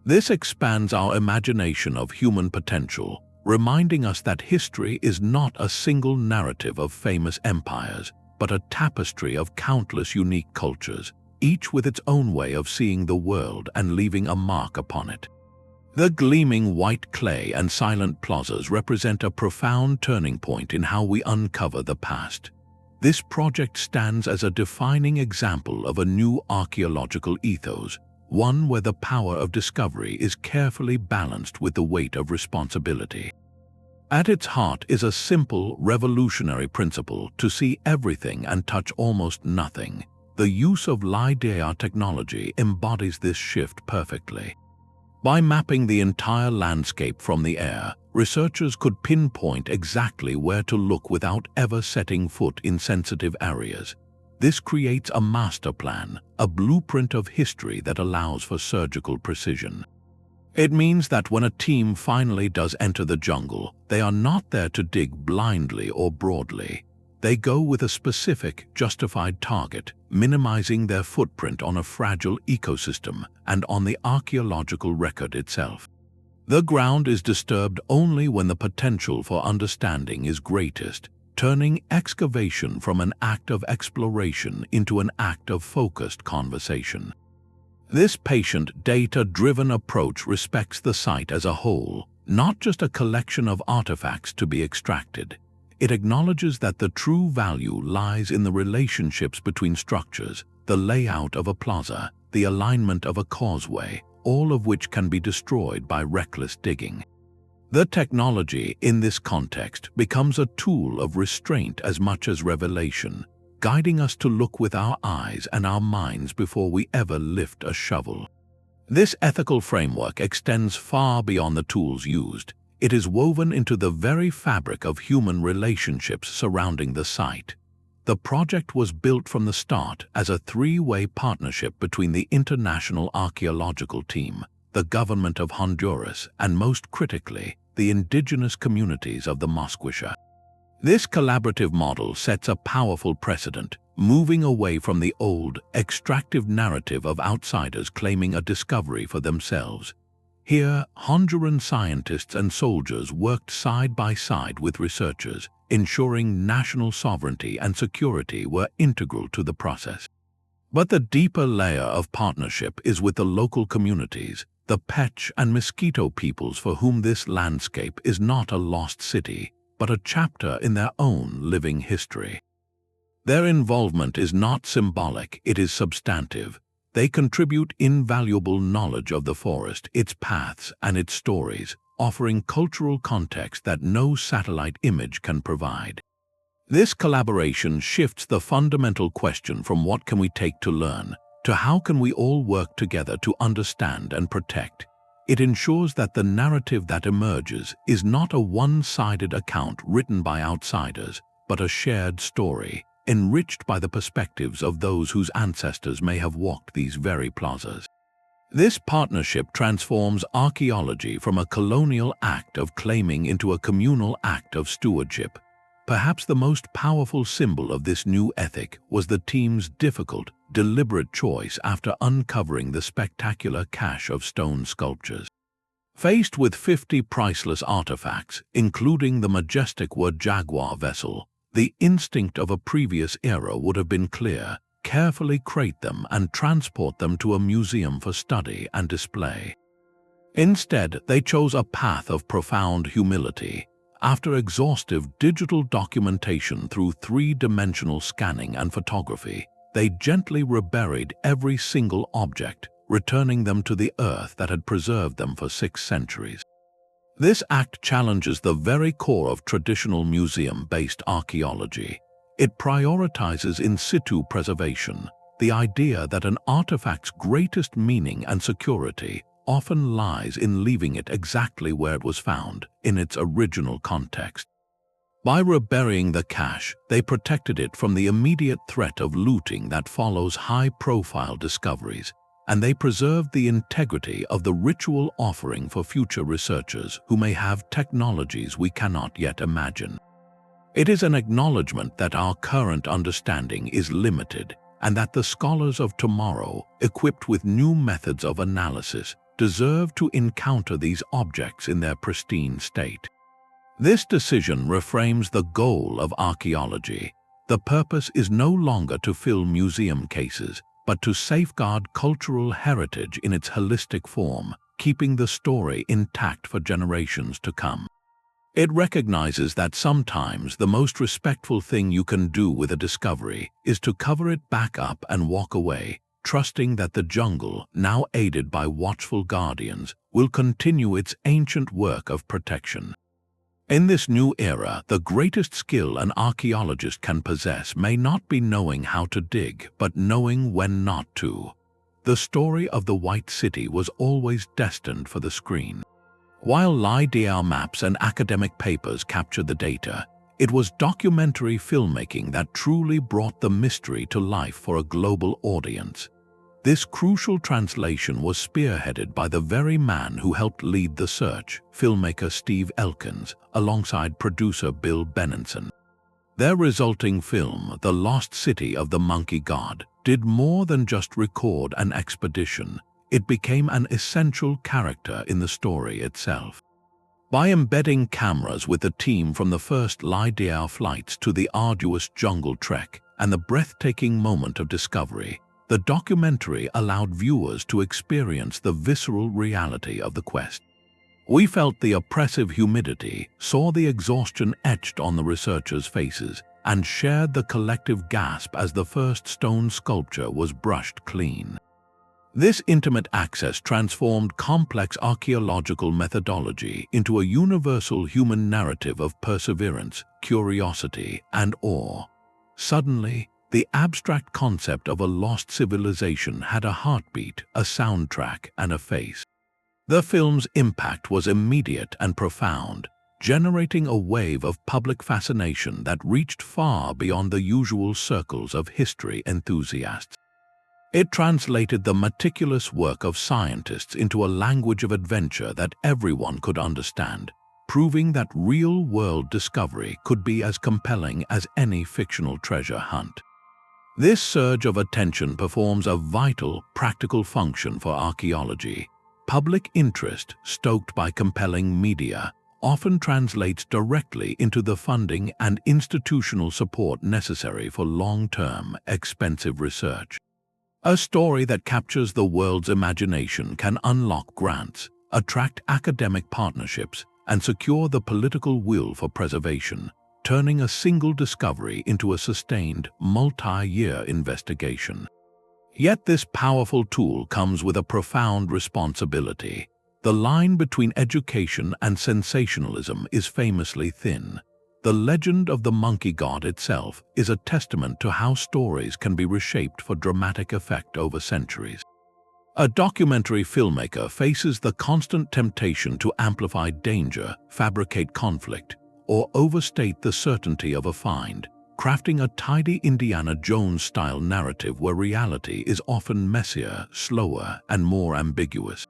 This expands our imagination of human potential, reminding us that history is not a single narrative of famous empires, but a tapestry of countless unique cultures, each with its own way of seeing the world and leaving a mark upon it. The gleaming white clay and silent plazas represent a profound turning point in how we uncover the past. This project stands as a defining example of a new archaeological ethos, one where the power of discovery is carefully balanced with the weight of responsibility. At its heart is a simple, revolutionary principle to see everything and touch almost nothing. The use of LiDAR technology embodies this shift perfectly. By mapping the entire landscape from the air, researchers could pinpoint exactly where to look without ever setting foot in sensitive areas. This creates a master plan, a blueprint of history that allows for surgical precision. It means that when a team finally does enter the jungle, they are not there to dig blindly or broadly. They go with a specific, justified target, minimizing their footprint on a fragile ecosystem and on the archaeological record itself. The ground is disturbed only when the potential for understanding is greatest, turning excavation from an act of exploration into an act of focused conversation. This patient, data-driven approach respects the site as a whole, not just a collection of artifacts to be extracted. It acknowledges that the true value lies in the relationships between structures, the layout of a plaza, the alignment of a causeway, all of which can be destroyed by reckless digging. The technology, in this context, becomes a tool of restraint as much as revelation, guiding us to look with our eyes and our minds before we ever lift a shovel. This ethical framework extends far beyond the tools used. It is woven into the very fabric of human relationships surrounding the site. The project was built from the start as a three-way partnership between the International Archaeological Team, the government of Honduras, and most critically, the indigenous communities of the Mosquitia. This collaborative model sets a powerful precedent, moving away from the old, extractive narrative of outsiders claiming a discovery for themselves. Here, Honduran scientists and soldiers worked side by side with researchers, ensuring national sovereignty and security were integral to the process. But the deeper layer of partnership is with the local communities, the Petch and Mosquito peoples for whom this landscape is not a lost city, but a chapter in their own living history. Their involvement is not symbolic, it is substantive. They contribute invaluable knowledge of the forest, its paths, and its stories, offering cultural context that no satellite image can provide. This collaboration shifts the fundamental question from what can we take to learn to how can we all work together to understand and protect. It ensures that the narrative that emerges is not a one-sided account written by outsiders, but a shared story, enriched by the perspectives of those whose ancestors may have walked these very plazas. This partnership transforms archaeology from a colonial act of claiming into a communal act of stewardship. Perhaps the most powerful symbol of this new ethic was the team's difficult, deliberate choice after uncovering the spectacular cache of stone sculptures. Faced with 50 priceless artifacts, including the majestic Jaguar vessel, the instinct of a previous era would have been clear: carefully crate them and transport them to a museum for study and display. Instead, they chose a path of profound humility. After exhaustive digital documentation through three-dimensional scanning and photography, they gently reburied every single object, returning them to the earth that had preserved them for 6 centuries. This act challenges the very core of traditional museum-based archaeology. It prioritizes in situ preservation, the idea that an artifact's greatest meaning and security often lies in leaving it exactly where it was found, in its original context. By reburying the cache, they protected it from the immediate threat of looting that follows high-profile discoveries, and they preserved the integrity of the ritual offering for future researchers who may have technologies we cannot yet imagine. It is an acknowledgement that our current understanding is limited, and that the scholars of tomorrow, equipped with new methods of analysis, deserve to encounter these objects in their pristine state. This decision reframes the goal of archaeology. The purpose is no longer to fill museum cases, but to safeguard cultural heritage in its holistic form, keeping the story intact for generations to come. It recognizes that sometimes the most respectful thing you can do with a discovery is to cover it back up and walk away, trusting that the jungle, now aided by watchful guardians, will continue its ancient work of protection. In this new era, the greatest skill an archaeologist can possess may not be knowing how to dig, but knowing when not to. The story of the White City was always destined for the screen. While LiDAR maps and academic papers captured the data, it was documentary filmmaking that truly brought the mystery to life for a global audience. This crucial translation was spearheaded by the very man who helped lead the search, filmmaker Steve Elkins, alongside producer Bill Benenson. Their resulting film, The Lost City of the Monkey God, did more than just record an expedition. It became an essential character in the story itself. By embedding cameras with the team from the first LiDAR flights to the arduous jungle trek and the breathtaking moment of discovery, the documentary allowed viewers to experience the visceral reality of the quest. We felt the oppressive humidity, saw the exhaustion etched on the researchers' faces, and shared the collective gasp as the first stone sculpture was brushed clean. This intimate access transformed complex archaeological methodology into a universal human narrative of perseverance, curiosity, and awe. Suddenly, the abstract concept of a lost civilization had a heartbeat, a soundtrack, and a face. The film's impact was immediate and profound, generating a wave of public fascination that reached far beyond the usual circles of history enthusiasts. It translated the meticulous work of scientists into a language of adventure that everyone could understand, proving that real-world discovery could be as compelling as any fictional treasure hunt. This surge of attention performs a vital, practical function for archaeology. Public interest, stoked by compelling media, often translates directly into the funding and institutional support necessary for long-term, expensive research. A story that captures the world's imagination can unlock grants, attract academic partnerships, and secure the political will for preservation. turning a single discovery into a sustained, multi-year investigation. Yet this powerful tool comes with a profound responsibility. The line between education and sensationalism is famously thin. The legend of the monkey god itself is a testament to how stories can be reshaped for dramatic effect over centuries. A documentary filmmaker faces the constant temptation to amplify danger, fabricate conflict, or overstate the certainty of a find, crafting a tidy Indiana Jones-style narrative where reality is often messier, slower, and more ambiguous.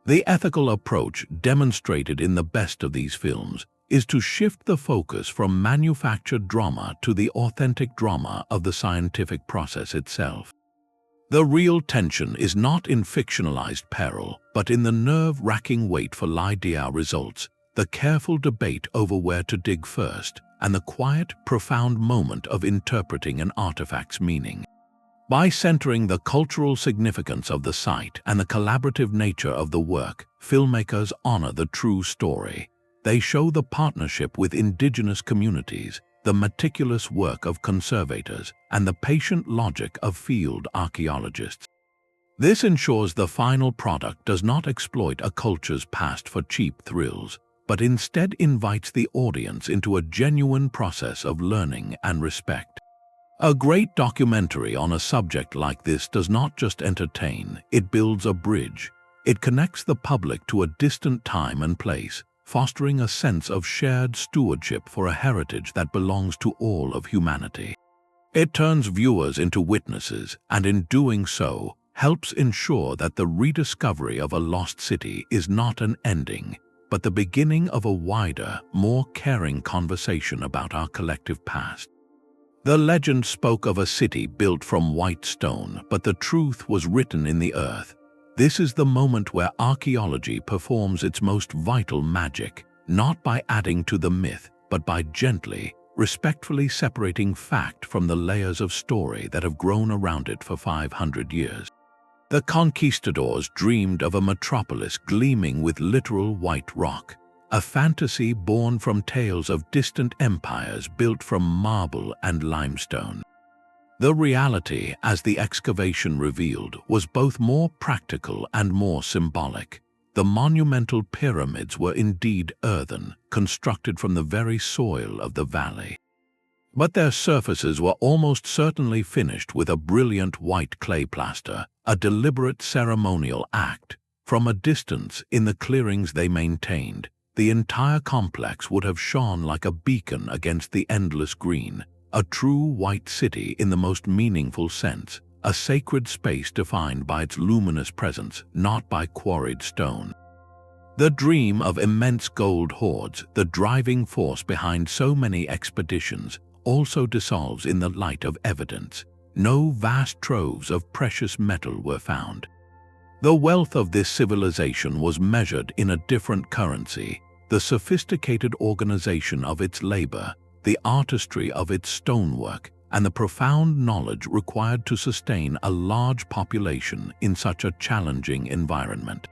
The ethical approach demonstrated in the best of these films is to shift the focus from manufactured drama to the authentic drama of the scientific process itself. The real tension is not in fictionalized peril, but in the nerve-wracking wait for LiDAR results, the careful debate over where to dig first, and the quiet, profound moment of interpreting an artifact's meaning. By centering the cultural significance of the site and the collaborative nature of the work, filmmakers honor the true story. They show the partnership with indigenous communities, the meticulous work of conservators, and the patient logic of field archaeologists. This ensures the final product does not exploit a culture's past for cheap thrills, but instead invites the audience into a genuine process of learning and respect. A great documentary on a subject like this does not just entertain, it builds a bridge. It connects the public to a distant time and place, fostering a sense of shared stewardship for a heritage that belongs to all of humanity. It turns viewers into witnesses, and in doing so, helps ensure that the rediscovery of a lost city is not an ending, but the beginning of a wider, more caring conversation about our collective past. The legend spoke of a city built from white stone, but the truth was written in the earth. This is the moment where archaeology performs its most vital magic, not by adding to the myth, but by gently, respectfully separating fact from the layers of story that have grown around it for 500 years. The conquistadors dreamed of a metropolis gleaming with literal white rock, a fantasy born from tales of distant empires built from marble and limestone. The reality, as the excavation revealed, was both more practical and more symbolic. The monumental pyramids were indeed earthen, constructed from the very soil of the valley. But their surfaces were almost certainly finished with a brilliant white clay plaster, a deliberate ceremonial act. From a distance, in the clearings they maintained, the entire complex would have shone like a beacon against the endless green, a true white city in the most meaningful sense, a sacred space defined by its luminous presence, not by quarried stone. The dream of immense gold hoards, the driving force behind so many expeditions, also dissolves in the light of evidence. No vast troves of precious metal were found. The wealth of this civilization was measured in a different currency, the sophisticated organization of its labor, the artistry of its stonework, and the profound knowledge required to sustain a large population in such a challenging environment.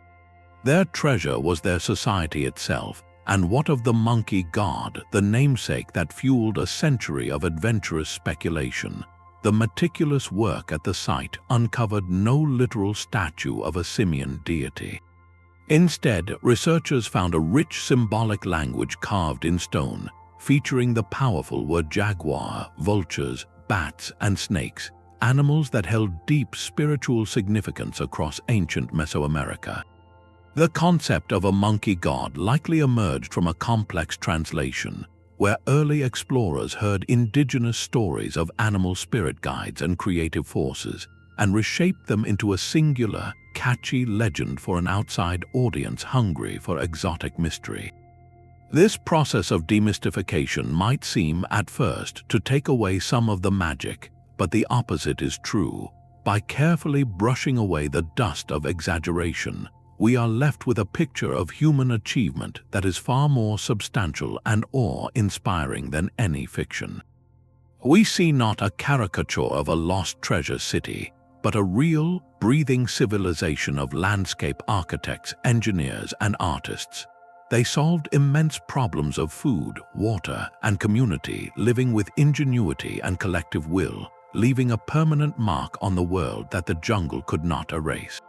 Their treasure was their society itself, and what of the monkey god, the namesake that fueled a century of adventurous speculation? The meticulous work at the site uncovered no literal statue of a simian deity. Instead, researchers found a rich symbolic language carved in stone, featuring the powerful word jaguar, vultures, bats, and snakes, animals that held deep spiritual significance across ancient Mesoamerica. The concept of a monkey god likely emerged from a complex translation, where early explorers heard indigenous stories of animal spirit guides and creative forces, and reshaped them into a singular, catchy legend for an outside audience hungry for exotic mystery. This process of demystification might seem, at first, to take away some of the magic, but the opposite is true. By carefully brushing away the dust of exaggeration, we are left with a picture of human achievement that is far more substantial and awe-inspiring than any fiction. We see not a caricature of a lost treasure city, but a real, breathing civilization of landscape architects, engineers, and artists. They solved immense problems of food, water, and community, living with ingenuity and collective will, leaving a permanent mark on the world that the jungle could not erase.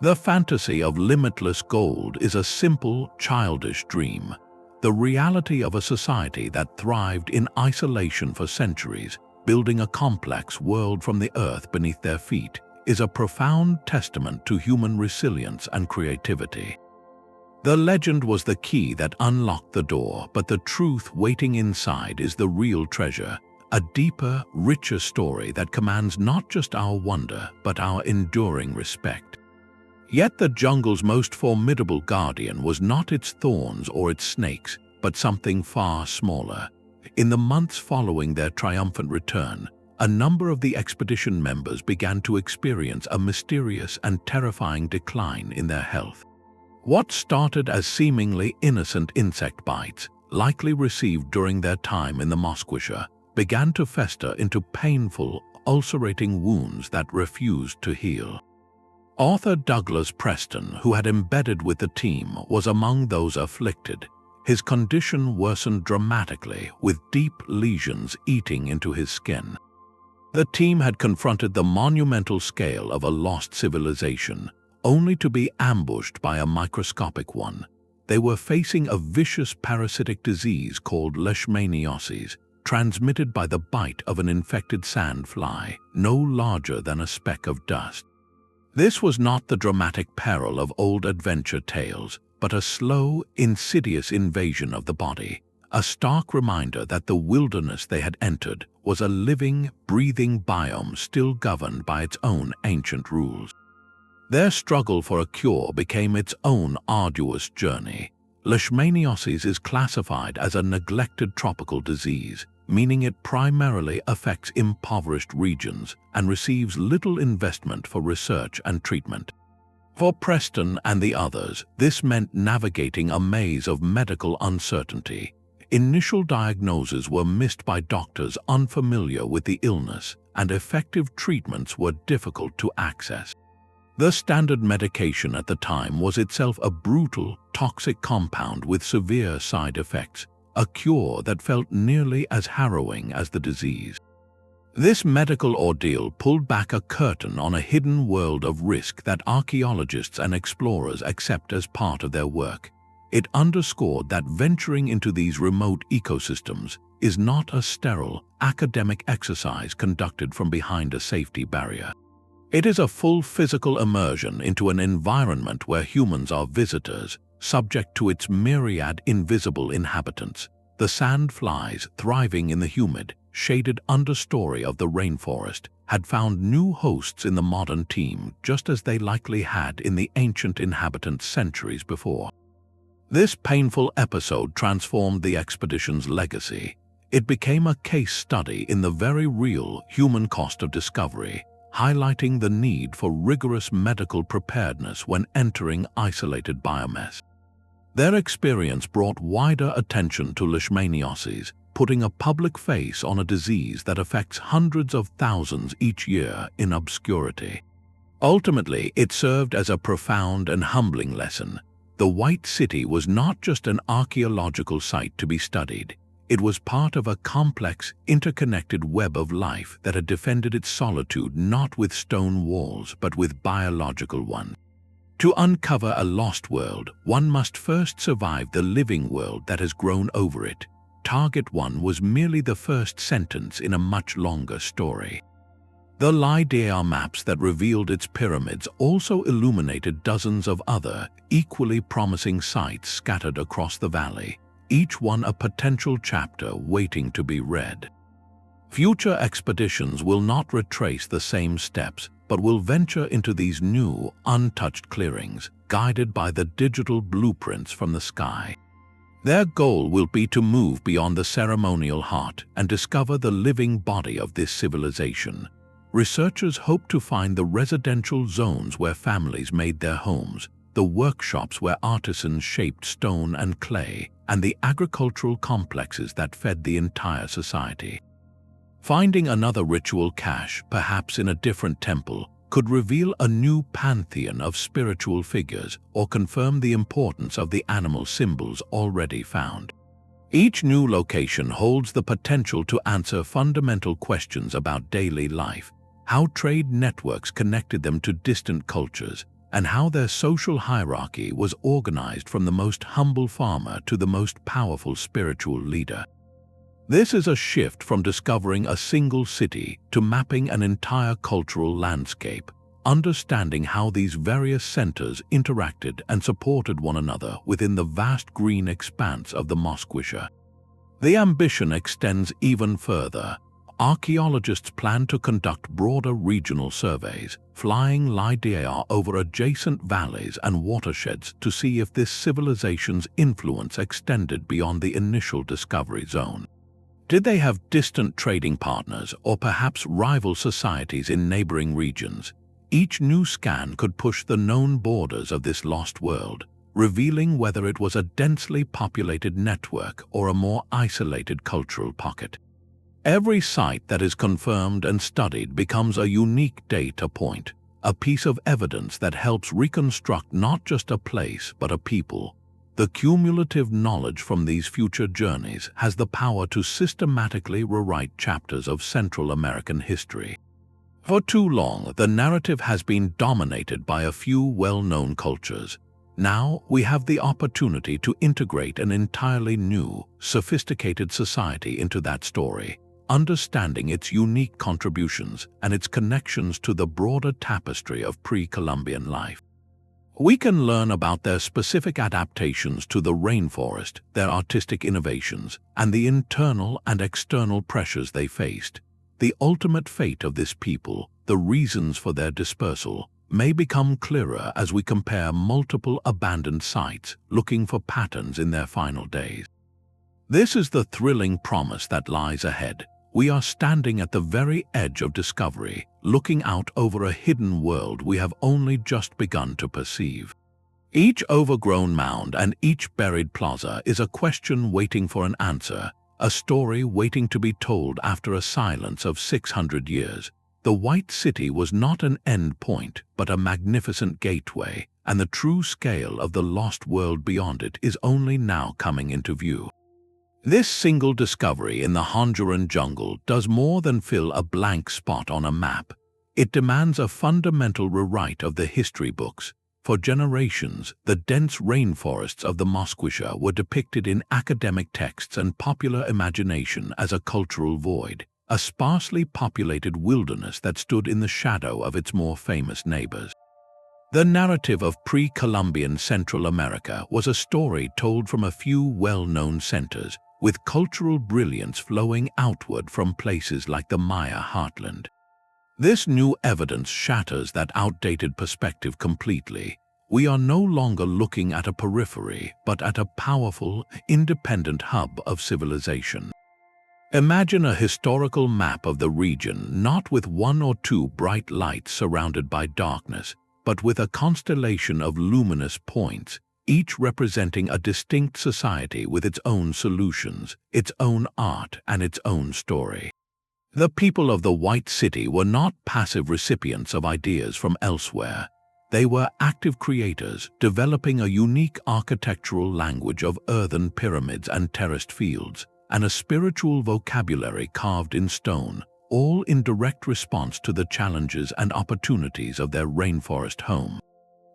The fantasy of limitless gold is a simple, childish dream. The reality of a society that thrived in isolation for centuries, building a complex world from the earth beneath their feet, is a profound testament to human resilience and creativity. The legend was the key that unlocked the door, but the truth waiting inside is the real treasure, a deeper, richer story that commands not just our wonder, but our enduring respect. Yet the jungle's most formidable guardian was not its thorns or its snakes, but something far smaller. In the months following their triumphant return, a number of the expedition members began to experience a mysterious and terrifying decline in their health. What started as seemingly innocent insect bites, likely received during their time in the Mosquitia, began to fester into painful, ulcerating wounds that refused to heal. Author Douglas Preston, who had embedded with the team, was among those afflicted. His condition worsened dramatically, with deep lesions eating into his skin. The team had confronted the monumental scale of a lost civilization, only to be ambushed by a microscopic one. They were facing a vicious parasitic disease called Leishmaniasis, transmitted by the bite of an infected sand fly, no larger than a speck of dust. This was not the dramatic peril of old adventure tales, but a slow, insidious invasion of the body, a stark reminder that the wilderness they had entered was a living, breathing biome still governed by its own ancient rules. Their struggle for a cure became its own arduous journey. Leishmaniasis is classified as a neglected tropical disease, meaning it primarily affects impoverished regions and receives little investment for research and treatment. For Preston and the others, this meant navigating a maze of medical uncertainty. Initial diagnoses were missed by doctors unfamiliar with the illness, and effective treatments were difficult to access. The standard medication at the time was itself a brutal, toxic compound with severe side effects, a cure that felt nearly as harrowing as the disease. This medical ordeal pulled back a curtain on a hidden world of risk that archaeologists and explorers accept as part of their work. It underscored that venturing into these remote ecosystems is not a sterile, academic exercise conducted from behind a safety barrier. It is a full physical immersion into an environment where humans are visitors, subject to its myriad invisible inhabitants. The sand flies, thriving in the humid, shaded understory of the rainforest, had found new hosts in the modern team, just as they likely had in the ancient inhabitants centuries before. This painful episode transformed the expedition's legacy. It became a case study in the very real human cost of discovery, highlighting the need for rigorous medical preparedness when entering isolated biomass. Their experience brought wider attention to Leishmaniasis, putting a public face on a disease that affects hundreds of thousands each year in obscurity. Ultimately, it served as a profound and humbling lesson. The White City was not just an archaeological site to be studied. It was part of a complex, interconnected web of life that had defended its solitude not with stone walls but with biological ones. To uncover a lost world, one must first survive the living world that has grown over it. Target 1 was merely the first sentence in a much longer story. The LiDAR maps that revealed its pyramids also illuminated dozens of other, equally promising sites scattered across the valley, each one a potential chapter waiting to be read. Future expeditions will not retrace the same steps, but will venture into these new, untouched clearings, guided by the digital blueprints from the sky. Their goal will be to move beyond the ceremonial heart and discover the living body of this civilization. Researchers hope to find the residential zones where families made their homes, the workshops where artisans shaped stone and clay, and the agricultural complexes that fed the entire society. Finding another ritual cache, perhaps in a different temple, could reveal a new pantheon of spiritual figures or confirm the importance of the animal symbols already found. Each new location holds the potential to answer fundamental questions about daily life, how trade networks connected them to distant cultures, and how their social hierarchy was organized from the most humble farmer to the most powerful spiritual leader. This is a shift from discovering a single city to mapping an entire cultural landscape, understanding how these various centers interacted and supported one another within the vast green expanse of the Mosquitia. The ambition extends even further. Archaeologists plan to conduct broader regional surveys, flying LiDAR over adjacent valleys and watersheds to see if this civilization's influence extended beyond the initial discovery zone. Did they have distant trading partners or perhaps rival societies in neighboring regions? Each new scan could push the known borders of this lost world, revealing whether it was a densely populated network or a more isolated cultural pocket. Every site that is confirmed and studied becomes a unique data point, a piece of evidence that helps reconstruct not just a place but a people. The cumulative knowledge from these future journeys has the power to systematically rewrite chapters of Central American history. For too long, the narrative has been dominated by a few well-known cultures. Now we have the opportunity to integrate an entirely new, sophisticated society into that story, understanding its unique contributions and its connections to the broader tapestry of pre-Columbian life. We can learn about their specific adaptations to the rainforest, their artistic innovations, and the internal and external pressures they faced. The ultimate fate of this people, the reasons for their dispersal, may become clearer as we compare multiple abandoned sites, looking for patterns in their final days. This is the thrilling promise that lies ahead. We are standing at the very edge of discovery, looking out over a hidden world we have only just begun to perceive. Each overgrown mound and each buried plaza is a question waiting for an answer, a story waiting to be told after a silence of 600 years. The White City was not an end point, but a magnificent gateway, and the true scale of the lost world beyond it is only now coming into view. This single discovery in the Honduran jungle does more than fill a blank spot on a map. It demands a fundamental rewrite of the history books. For generations, the dense rainforests of the Mosquitia were depicted in academic texts and popular imagination as a cultural void, a sparsely populated wilderness that stood in the shadow of its more famous neighbors. The narrative of pre-Columbian Central America was a story told from a few well-known centers, with cultural brilliance flowing outward from places like the Maya heartland. This new evidence shatters that outdated perspective completely. We are no longer looking at a periphery, but at a powerful, independent hub of civilization. Imagine a historical map of the region, not with one or two bright lights surrounded by darkness, but with a constellation of luminous points, each representing a distinct society with its own solutions, its own art, and its own story. The people of the White City were not passive recipients of ideas from elsewhere. They were active creators, developing a unique architectural language of earthen pyramids and terraced fields, and a spiritual vocabulary carved in stone, all in direct response to the challenges and opportunities of their rainforest home.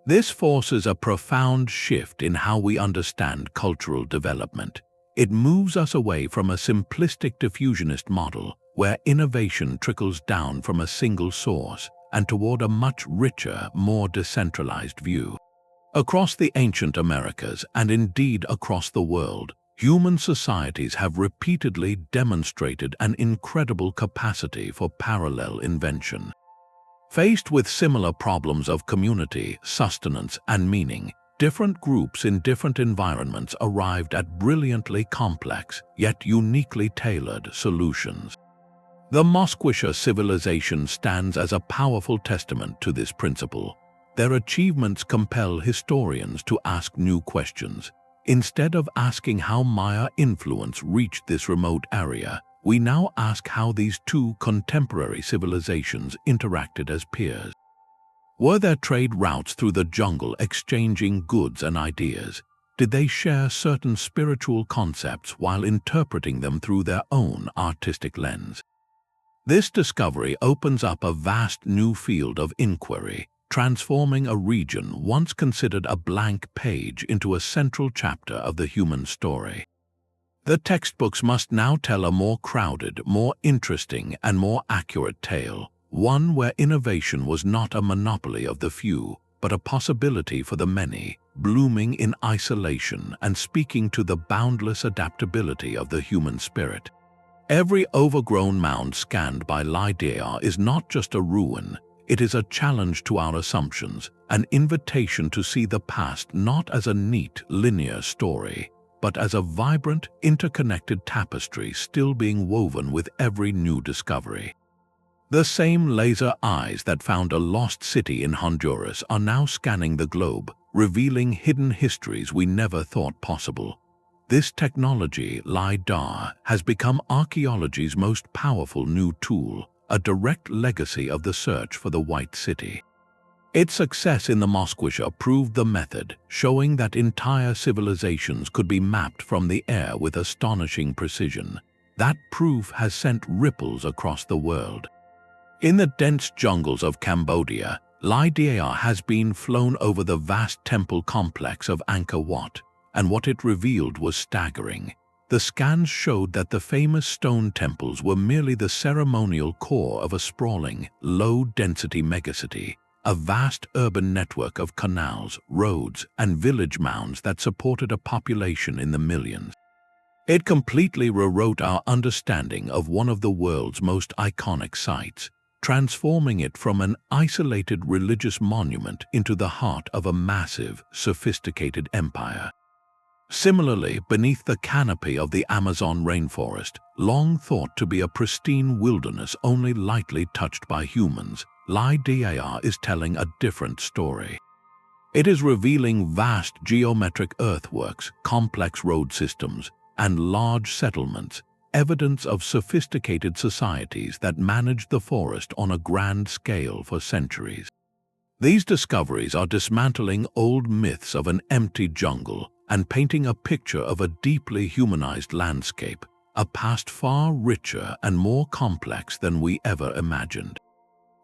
This forces a profound shift in how we understand cultural development. It moves us away from a simplistic diffusionist model, where innovation trickles down from a single source, and toward a much richer, more decentralized view. Across the ancient Americas, and indeed across the world, human societies have repeatedly demonstrated an incredible capacity for parallel invention. Faced with similar problems of community, sustenance, and meaning, different groups in different environments arrived at brilliantly complex, yet uniquely tailored solutions. The Mosquitia civilization stands as a powerful testament to this principle. Their achievements compel historians to ask new questions. Instead of asking how Maya influence reached this remote area, we now ask how these two contemporary civilizations interacted as peers. Were there trade routes through the jungle exchanging goods and ideas? Did they share certain spiritual concepts while interpreting them through their own artistic lens? This discovery opens up a vast new field of inquiry, transforming a region once considered a blank page into a central chapter of the human story. The textbooks must now tell a more crowded, more interesting, and more accurate tale, one where innovation was not a monopoly of the few, but a possibility for the many, blooming in isolation and speaking to the boundless adaptability of the human spirit. Every overgrown mound scanned by LiDAR is not just a ruin, it is a challenge to our assumptions, an invitation to see the past not as a neat, linear story, but as a vibrant, interconnected tapestry still being woven with every new discovery. The same laser eyes that found a lost city in Honduras are now scanning the globe, revealing hidden histories we never thought possible. This technology, LiDAR, has become archaeology's most powerful new tool, a direct legacy of the search for the White City. Its success in the Mosquitia proved the method, showing that entire civilizations could be mapped from the air with astonishing precision. That proof has sent ripples across the world. In the dense jungles of Cambodia, LiDAR has been flown over the vast temple complex of Angkor Wat, and what it revealed was staggering. The scans showed that the famous stone temples were merely the ceremonial core of a sprawling, low-density megacity, a vast urban network of canals, roads, and village mounds that supported a population in the millions. It completely rewrote our understanding of one of the world's most iconic sites, transforming it from an isolated religious monument into the heart of a massive, sophisticated empire. Similarly, beneath the canopy of the Amazon rainforest, long thought to be a pristine wilderness only lightly touched by humans, LiDAR is telling a different story. It is revealing vast geometric earthworks, complex road systems, and large settlements, evidence of sophisticated societies that managed the forest on a grand scale for centuries. These discoveries are dismantling old myths of an empty jungle and painting a picture of a deeply humanized landscape, a past far richer and more complex than we ever imagined.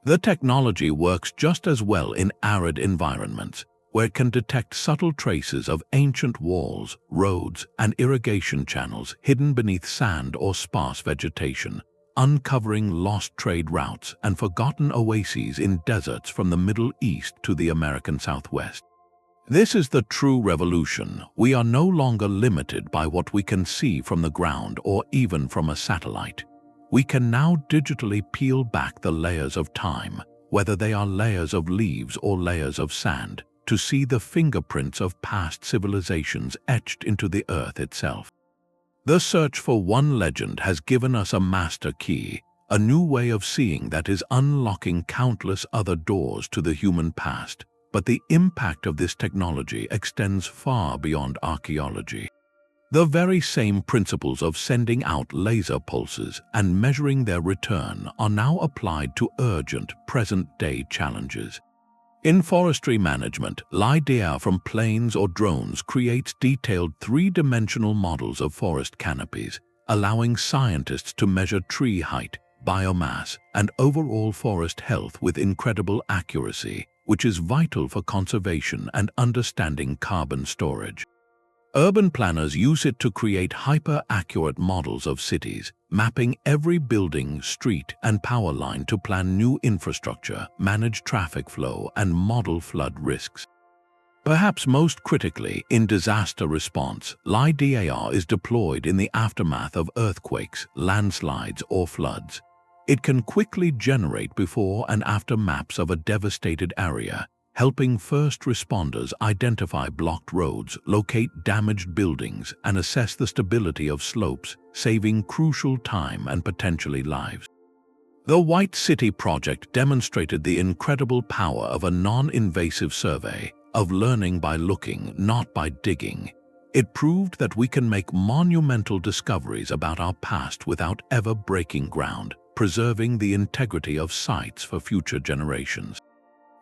The technology works just as well in arid environments, where it can detect subtle traces of ancient walls, roads, and irrigation channels hidden beneath sand or sparse vegetation, uncovering lost trade routes and forgotten oases in deserts from the Middle East to the American Southwest. This is the true revolution. We are no longer limited by what we can see from the ground or even from a satellite. We can now digitally peel back the layers of time, whether they are layers of leaves or layers of sand, to see the fingerprints of past civilizations etched into the earth itself. The search for one legend has given us a master key, a new way of seeing that is unlocking countless other doors to the human past. But the impact of this technology extends far beyond archaeology. The very same principles of sending out laser pulses and measuring their return are now applied to urgent, present-day challenges. In forestry management, LiDAR from planes or drones creates detailed three-dimensional models of forest canopies, allowing scientists to measure tree height, biomass, and overall forest health with incredible accuracy, which is vital for conservation and understanding carbon storage. Urban planners use it to create hyper-accurate models of cities, mapping every building, street, and power line to plan new infrastructure, manage traffic flow, and model flood risks. Perhaps most critically, in disaster response, LiDAR is deployed in the aftermath of earthquakes, landslides, or floods. It can quickly generate before and after maps of a devastated area, helping first responders identify blocked roads, locate damaged buildings, and assess the stability of slopes, saving crucial time and potentially lives. The White City project demonstrated the incredible power of a non-invasive survey, of learning by looking, not by digging. It proved that we can make monumental discoveries about our past without ever breaking ground, preserving the integrity of sites for future generations.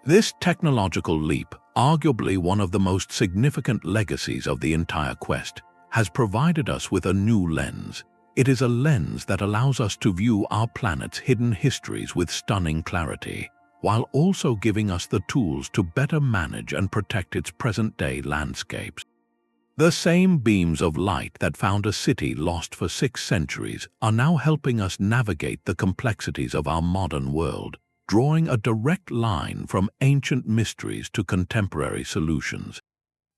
This technological leap, arguably one of the most significant legacies of the entire quest, has provided us with a new lens. It is a lens that allows us to view our planet's hidden histories with stunning clarity, while also giving us the tools to better manage and protect its present-day landscapes. The same beams of light that found a city lost for 6 centuries are now helping us navigate the complexities of our modern world, drawing a direct line from ancient mysteries to contemporary solutions.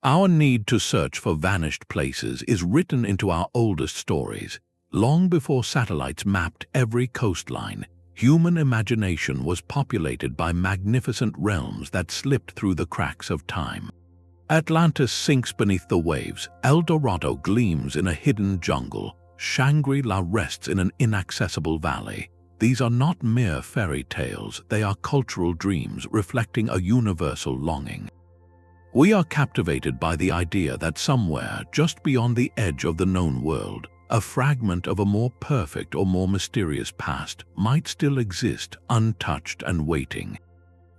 Our need to search for vanished places is written into our oldest stories. Long before satellites mapped every coastline, human imagination was populated by magnificent realms that slipped through the cracks of time. Atlantis sinks beneath the waves, El Dorado gleams in a hidden jungle, Shangri-La rests in an inaccessible valley. These are not mere fairy tales, they are cultural dreams reflecting a universal longing. We are captivated by the idea that somewhere just beyond the edge of the known world, a fragment of a more perfect or more mysterious past might still exist, untouched and waiting.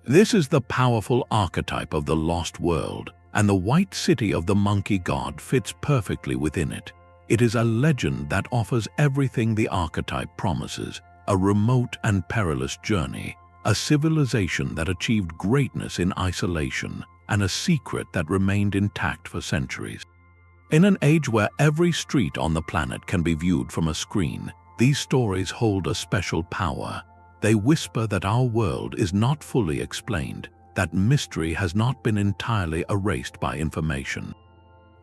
This is the powerful archetype of the lost world, and the white city of the monkey god fits perfectly within it. It is a legend that offers everything the archetype promises: a remote and perilous journey, a civilization that achieved greatness in isolation, and a secret that remained intact for centuries. In an age where every street on the planet can be viewed from a screen, these stories hold a special power. They whisper that our world is not fully explained, that mystery has not been entirely erased by information.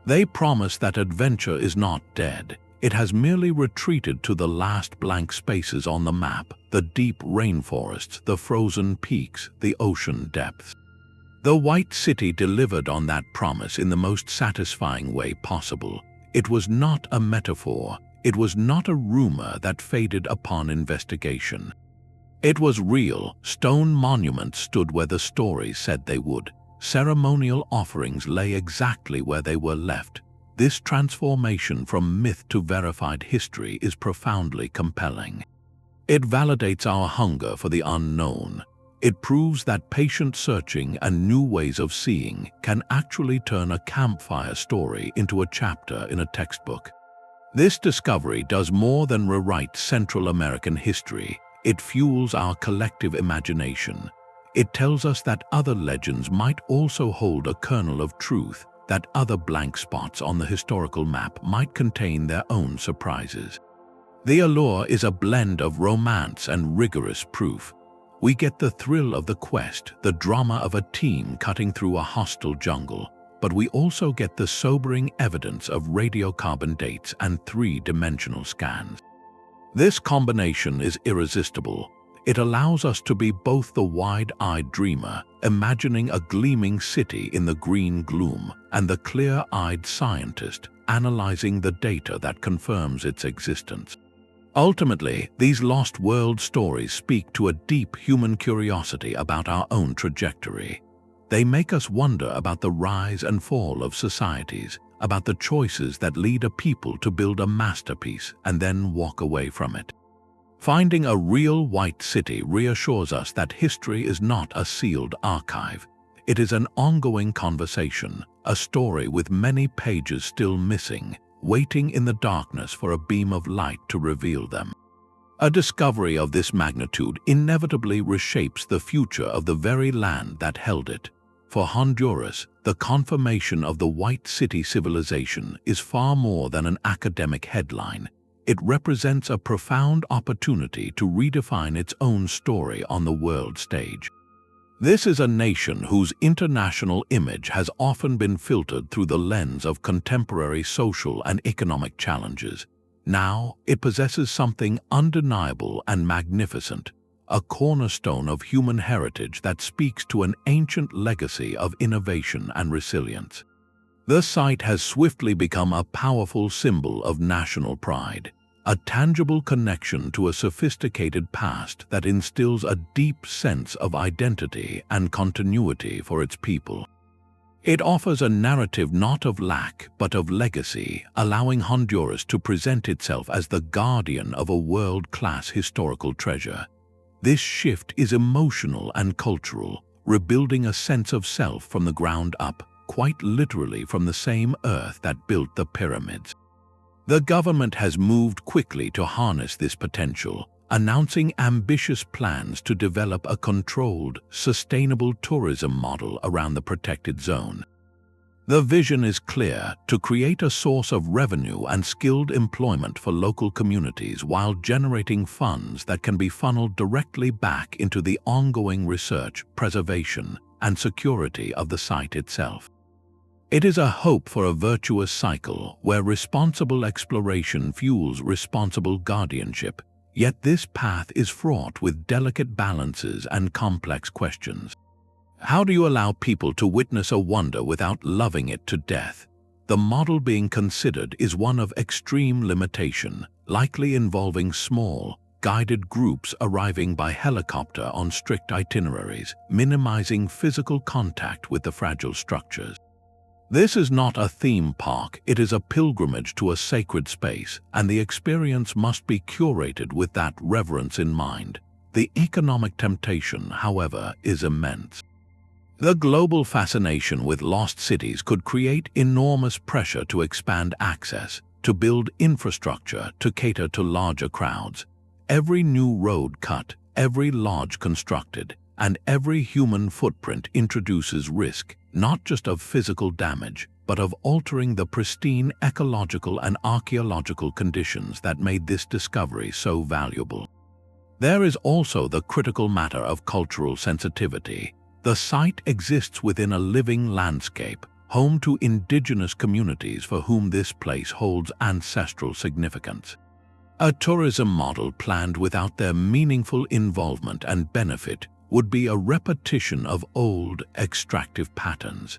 They promise that adventure is not dead. It has merely retreated to the last blank spaces on the map, the deep rainforests, the frozen peaks, the ocean depths. The White City delivered on that promise in the most satisfying way possible. It was not a metaphor. It was not a rumor that faded upon investigation. It was real. Stone monuments stood where the stories said they would. Ceremonial offerings lay exactly where they were left. This transformation from myth to verified history is profoundly compelling. It validates our hunger for the unknown. It proves that patient searching and new ways of seeing can actually turn a campfire story into a chapter in a textbook. This discovery does more than rewrite Central American history. It fuels our collective imagination. It tells us that other legends might also hold a kernel of truth, that other blank spots on the historical map might contain their own surprises. The Allure is a blend of romance and rigorous proof. We get the thrill of the quest, the drama of a team cutting through a hostile jungle, but we also get the sobering evidence of radiocarbon dates and 3-dimensional scans. This combination is irresistible. It allows us to be both the wide-eyed dreamer, imagining a gleaming city in the green gloom, and the clear-eyed scientist, analyzing the data that confirms its existence. Ultimately, these lost world stories speak to a deep human curiosity about our own trajectory. They make us wonder about the rise and fall of societies, about the choices that lead a people to build a masterpiece and then walk away from it. Finding a real white city reassures us that history is not a sealed archive. It is an ongoing conversation, a story with many pages still missing, waiting in the darkness for a beam of light to reveal them. A discovery of this magnitude inevitably reshapes the future of the very land that held it. For Honduras, the confirmation of the White City civilization is far more than an academic headline. It represents a profound opportunity to redefine its own story on the world stage. This is a nation whose international image has often been filtered through the lens of contemporary social and economic challenges. Now, it possesses something undeniable and magnificent, a cornerstone of human heritage that speaks to an ancient legacy of innovation and resilience. The site has swiftly become a powerful symbol of national pride, a tangible connection to a sophisticated past that instills a deep sense of identity and continuity for its people. It offers a narrative not of lack but of legacy, allowing Honduras to present itself as the guardian of a world-class historical treasure. This shift is emotional and cultural, rebuilding a sense of self from the ground up, quite literally from the same earth that built the pyramids. The government has moved quickly to harness this potential, announcing ambitious plans to develop a controlled, sustainable tourism model around the protected zone. The vision is clear: to create a source of revenue and skilled employment for local communities while generating funds that can be funneled directly back into the ongoing research, preservation, and security of the site itself. It is a hope for a virtuous cycle where responsible exploration fuels responsible guardianship, yet this path is fraught with delicate balances and complex questions. How do you allow people to witness a wonder without loving it to death? The model being considered is one of extreme limitation, likely involving small, guided groups arriving by helicopter on strict itineraries, minimizing physical contact with the fragile structures. This is not a theme park, it is a pilgrimage to a sacred space, and the experience must be curated with that reverence in mind. The economic temptation, however, is immense. The global fascination with lost cities could create enormous pressure to expand access, to build infrastructure to cater to larger crowds. Every new road cut, every lodge constructed, and every human footprint introduces risk, not just of physical damage, but of altering the pristine ecological and archaeological conditions that made this discovery so valuable. There is also the critical matter of cultural sensitivity. The site exists within a living landscape, home to indigenous communities for whom this place holds ancestral significance. A tourism model planned without their meaningful involvement and benefit would be a repetition of old, extractive patterns.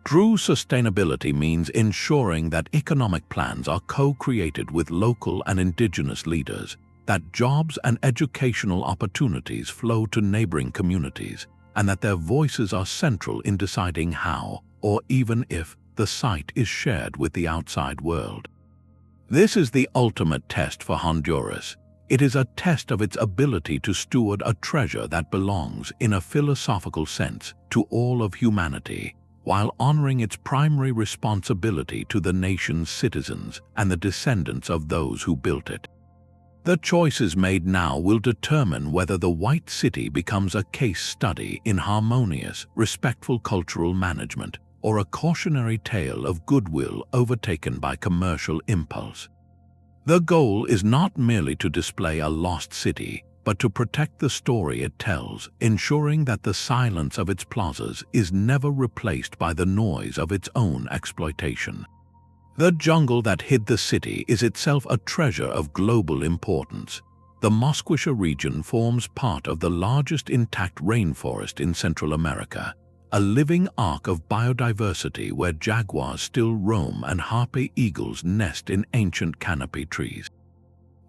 True sustainability means ensuring that economic plans are co-created with local and indigenous leaders, that jobs and educational opportunities flow to neighboring communities, and that their voices are central in deciding how, or even if, the site is shared with the outside world. This is the ultimate test for Honduras. It is a test of its ability to steward a treasure that belongs, in a philosophical sense, to all of humanity, while honoring its primary responsibility to the nation's citizens and the descendants of those who built it. The choices made now will determine whether the White City becomes a case study in harmonious, respectful cultural management, or a cautionary tale of goodwill overtaken by commercial impulse. The goal is not merely to display a lost city, but to protect the story it tells, ensuring that the silence of its plazas is never replaced by the noise of its own exploitation. The jungle that hid the city is itself a treasure of global importance. The Mosquitia region forms part of the largest intact rainforest in Central America, a living ark of biodiversity where jaguars still roam and harpy eagles nest in ancient canopy trees.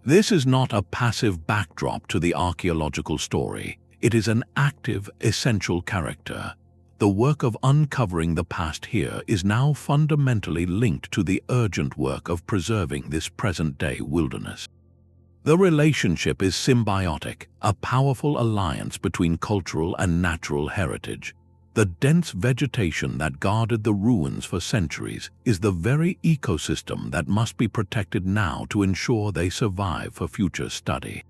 This is not a passive backdrop to the archaeological story. It is an active, essential character. The work of uncovering the past here is now fundamentally linked to the urgent work of preserving this present-day wilderness. The relationship is symbiotic, a powerful alliance between cultural and natural heritage. The dense vegetation that guarded the ruins for centuries is the very ecosystem that must be protected now to ensure they survive for future study.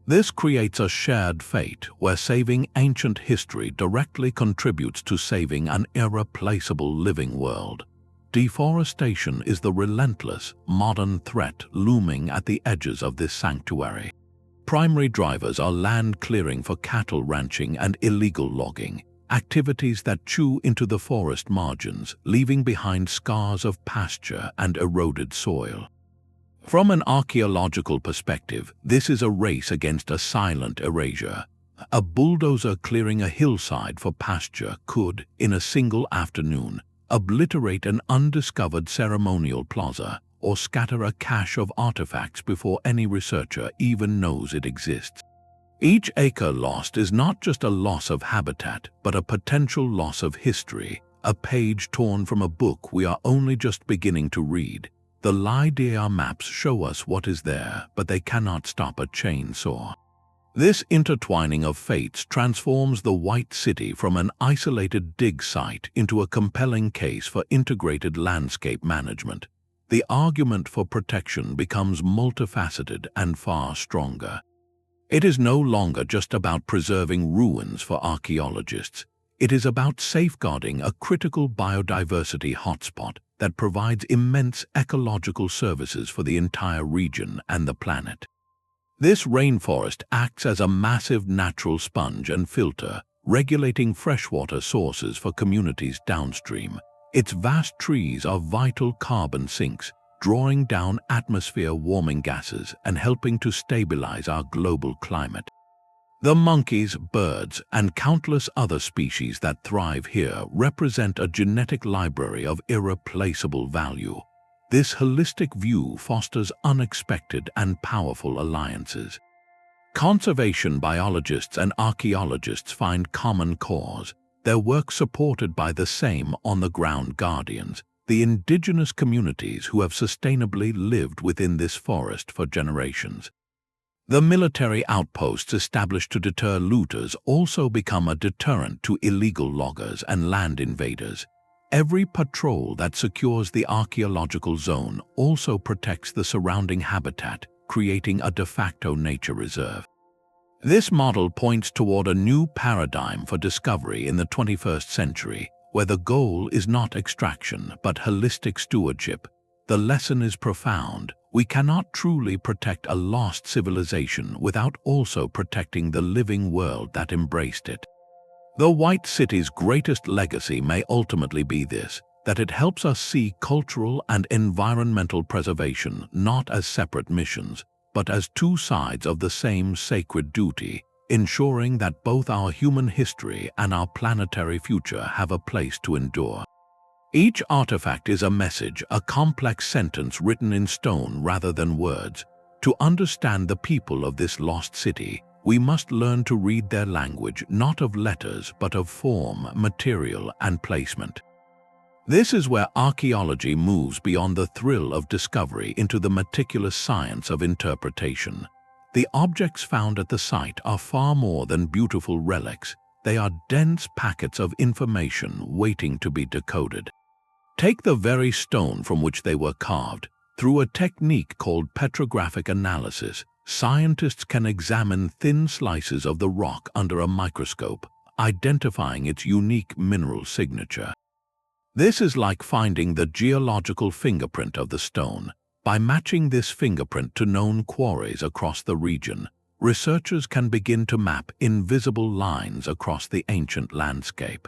This creates a shared fate where saving ancient history directly contributes to saving an irreplaceable living world. Deforestation is the relentless, modern threat looming at the edges of this sanctuary. Primary drivers are land clearing for cattle ranching and illegal logging, activities that chew into the forest margins, leaving behind scars of pasture and eroded soil. From an archaeological perspective, this is a race against a silent erasure. A bulldozer clearing a hillside for pasture could, in a single afternoon, obliterate an undiscovered ceremonial plaza or scatter a cache of artifacts before any researcher even knows it exists. Each acre lost is not just a loss of habitat, but a potential loss of history, a page torn from a book we are only just beginning to read. The LiDAR maps show us what is there, but they cannot stop a chainsaw. This intertwining of fates transforms the White City from an isolated dig site into a compelling case for integrated landscape management. The argument for protection becomes multifaceted and far stronger. It is no longer just about preserving ruins for archaeologists. It is about safeguarding a critical biodiversity hotspot that provides immense ecological services for the entire region and the planet. This rainforest acts as a massive natural sponge and filter, regulating freshwater sources for communities downstream. Its vast trees are vital carbon sinks, drawing down atmosphere-warming gases and helping to stabilize our global climate. The monkeys, birds, and countless other species that thrive here represent a genetic library of irreplaceable value. This holistic view fosters unexpected and powerful alliances. Conservation biologists and archaeologists find common cause, their work supported by the same on-the-ground guardians, the indigenous communities who have sustainably lived within this forest for generations. The military outposts established to deter looters also become a deterrent to illegal loggers and land invaders. Every patrol that secures the archaeological zone also protects the surrounding habitat, creating a de facto nature reserve. This model points toward a new paradigm for discovery in the 21st century, where the goal is not extraction but holistic stewardship. The lesson is profound. We cannot truly protect a lost civilization without also protecting the living world that embraced it. The White City's greatest legacy may ultimately be this, that it helps us see cultural and environmental preservation not as separate missions, but as two sides of the same sacred duty, ensuring that both our human history and our planetary future have a place to endure. Each artifact is a message, a complex sentence written in stone rather than words. To understand the people of this lost city, we must learn to read their language not of letters but of form, material, and placement. This is where archaeology moves beyond the thrill of discovery into the meticulous science of interpretation. The objects found at the site are far more than beautiful relics. They are dense packets of information waiting to be decoded. Take the very stone from which they were carved. Through a technique called petrographic analysis, scientists can examine thin slices of the rock under a microscope, identifying its unique mineral signature. This is like finding the geological fingerprint of the stone. By matching this fingerprint to known quarries across the region, researchers can begin to map invisible lines across the ancient landscape.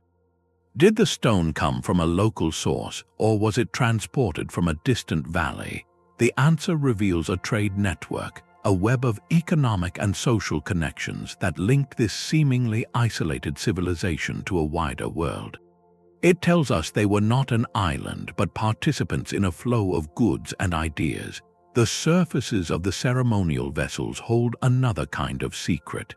Did the stone come from a local source, or was it transported from a distant valley? The answer reveals a trade network, a web of economic and social connections that linked this seemingly isolated civilization to a wider world. It tells us they were not an island but participants in a flow of goods and ideas. The surfaces of the ceremonial vessels hold another kind of secret.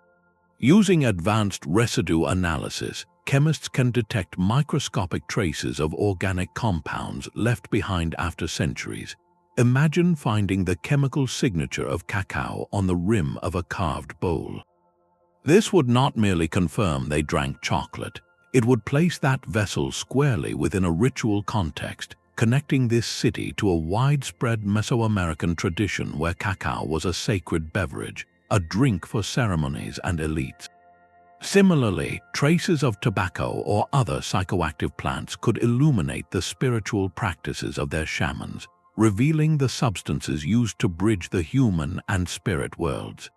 Using advanced residue analysis, chemists can detect microscopic traces of organic compounds left behind after centuries. Imagine finding the chemical signature of cacao on the rim of a carved bowl. This would not merely confirm they drank chocolate. It would place that vessel squarely within a ritual context, connecting this city to a widespread Mesoamerican tradition where cacao was a sacred beverage, a drink for ceremonies and elites. Similarly, traces of tobacco or other psychoactive plants could illuminate the spiritual practices of their shamans, revealing the substances used to bridge the human and spirit worlds.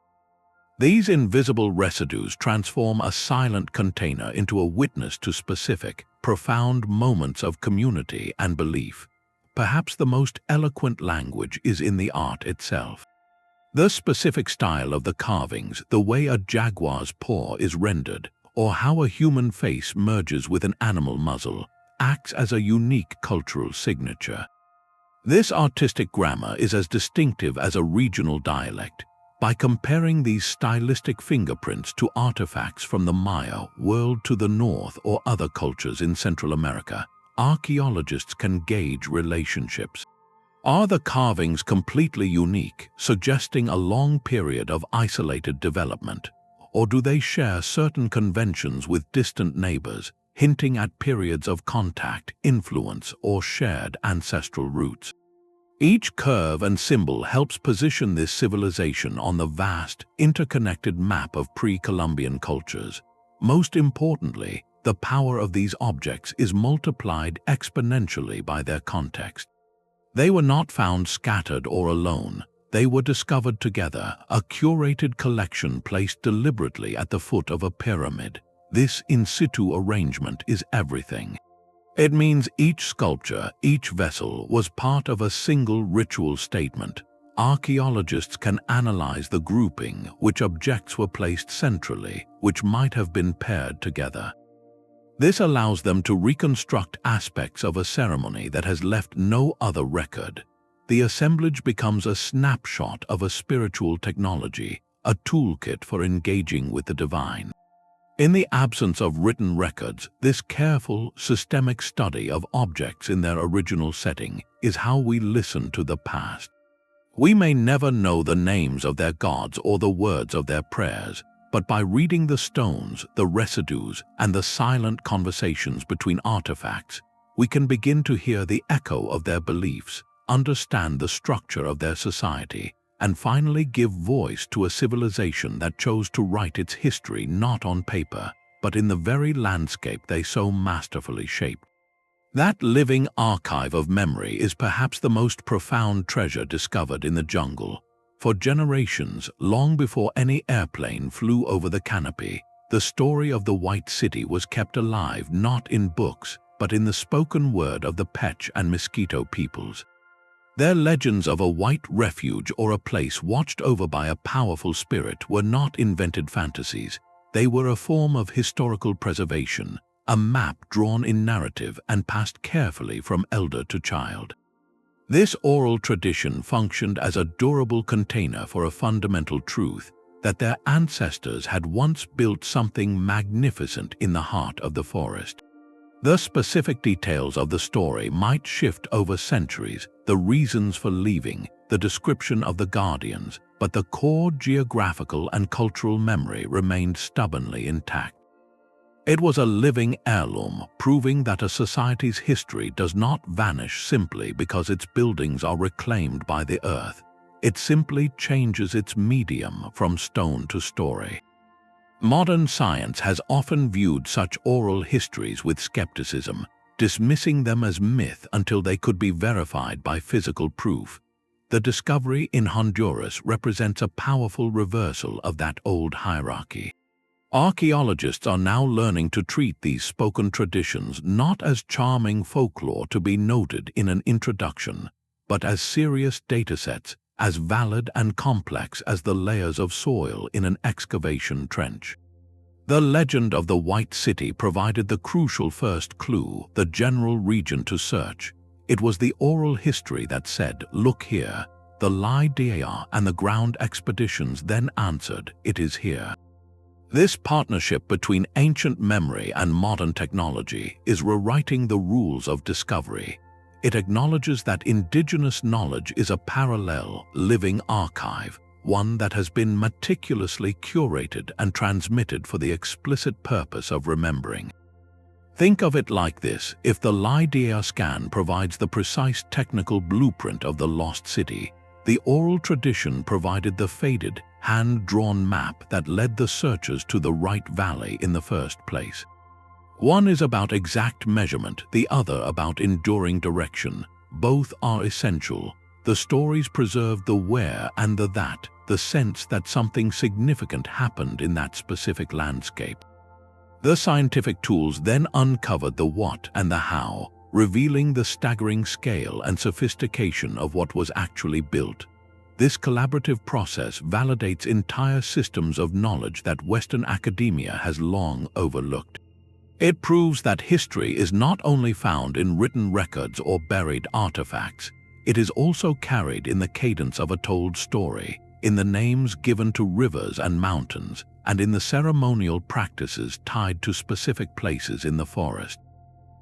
These invisible residues transform a silent container into a witness to specific, profound moments of community and belief. Perhaps the most eloquent language is in the art itself. The specific style of the carvings, the way a jaguar's paw is rendered, or how a human face merges with an animal muzzle, acts as a unique cultural signature. This artistic grammar is as distinctive as a regional dialect. By comparing these stylistic fingerprints to artifacts from the Maya world to the north or other cultures in Central America, archaeologists can gauge relationships. Are the carvings completely unique, suggesting a long period of isolated development? or do they share certain conventions with distant neighbors, hinting at periods of contact, influence, or shared ancestral roots? Each curve and symbol helps position this civilization on the vast, interconnected map of pre-Columbian cultures. Most importantly, the power of these objects is multiplied exponentially by their context. They were not found scattered or alone. They were discovered together, a curated collection placed deliberately at the foot of a pyramid. This in situ arrangement is everything. It means each sculpture, each vessel, was part of a single ritual statement. Archaeologists can analyze the grouping, which objects were placed centrally, which might have been paired together. This allows them to reconstruct aspects of a ceremony that has left no other record. The assemblage becomes a snapshot of a spiritual technology, a toolkit for engaging with the divine. In the absence of written records, this careful, systemic study of objects in their original setting is how we listen to the past. We may never know the names of their gods or the words of their prayers, but by reading the stones, the residues, and the silent conversations between artifacts, we can begin to hear the echo of their beliefs, understand the structure of their society, and finally give voice to a civilization that chose to write its history not on paper, but in the very landscape they so masterfully shaped. That living archive of memory is perhaps the most profound treasure discovered in the jungle. For generations, long before any airplane flew over the canopy, the story of the White City was kept alive not in books, but in the spoken word of the Petch and Mosquito peoples. Their legends of a white refuge or a place watched over by a powerful spirit were not invented fantasies. They were a form of historical preservation, a map drawn in narrative and passed carefully from elder to child. This oral tradition functioned as a durable container for a fundamental truth, that their ancestors had once built something magnificent in the heart of the forest. The specific details of the story might shift over centuries, the reasons for leaving, the description of the guardians, but the core geographical and cultural memory remained stubbornly intact. It was a living heirloom, proving that a society's history does not vanish simply because its buildings are reclaimed by the earth. It simply changes its medium from stone to story. Modern science has often viewed such oral histories with skepticism, dismissing them as myth until they could be verified by physical proof. The discovery in Honduras represents a powerful reversal of that old hierarchy. Archaeologists are now learning to treat these spoken traditions not as charming folklore to be noted in an introduction, but as serious datasets, as valid and complex as the layers of soil in an excavation trench. The legend of the White City provided the crucial first clue, the general region to search. It was the oral history that said, "Look here." The LiDAR and the ground expeditions then answered, "It is here." This partnership between ancient memory and modern technology is rewriting the rules of discovery. It acknowledges that indigenous knowledge is a parallel, living archive, one that has been meticulously curated and transmitted for the explicit purpose of remembering. Think of it like this: if the LiDAR scan provides the precise technical blueprint of the lost city, the oral tradition provided the faded, hand-drawn map that led the searchers to the right valley in the first place. One is about exact measurement, the other about enduring direction. Both are essential. The stories preserve the where and the that, the sense that something significant happened in that specific landscape. The scientific tools then uncovered the what and the how, revealing the staggering scale and sophistication of what was actually built. This collaborative process validates entire systems of knowledge that Western academia has long overlooked. It proves that history is not only found in written records or buried artifacts, it is also carried in the cadence of a told story, in the names given to rivers and mountains, and in the ceremonial practices tied to specific places in the forest.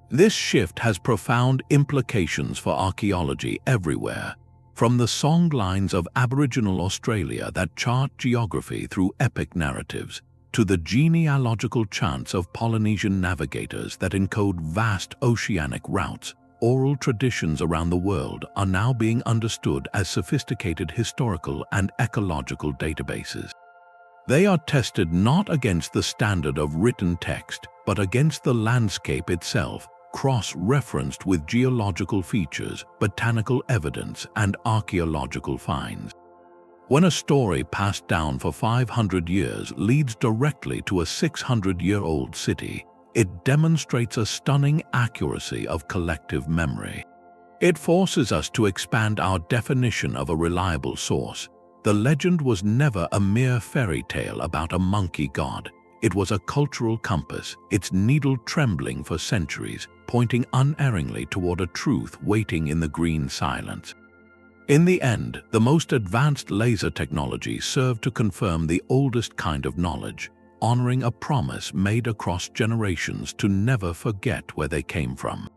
This shift has profound implications for archaeology everywhere, from the songlines of Aboriginal Australia that chart geography through epic narratives, to the genealogical chants of Polynesian navigators that encode vast oceanic routes, oral traditions around the world are now being understood as sophisticated historical and ecological databases. They are tested not against the standard of written text, but against the landscape itself, cross-referenced with geological features, botanical evidence, and archaeological finds. When a story passed down for 500 years leads directly to a 600-year-old city, it demonstrates a stunning accuracy of collective memory. It forces us to expand our definition of a reliable source. The legend was never a mere fairy tale about a monkey god. It was a cultural compass, its needle trembling for centuries, pointing unerringly toward a truth waiting in the green silence. In the end, the most advanced laser technology served to confirm the oldest kind of knowledge, honoring a promise made across generations to never forget where they came from.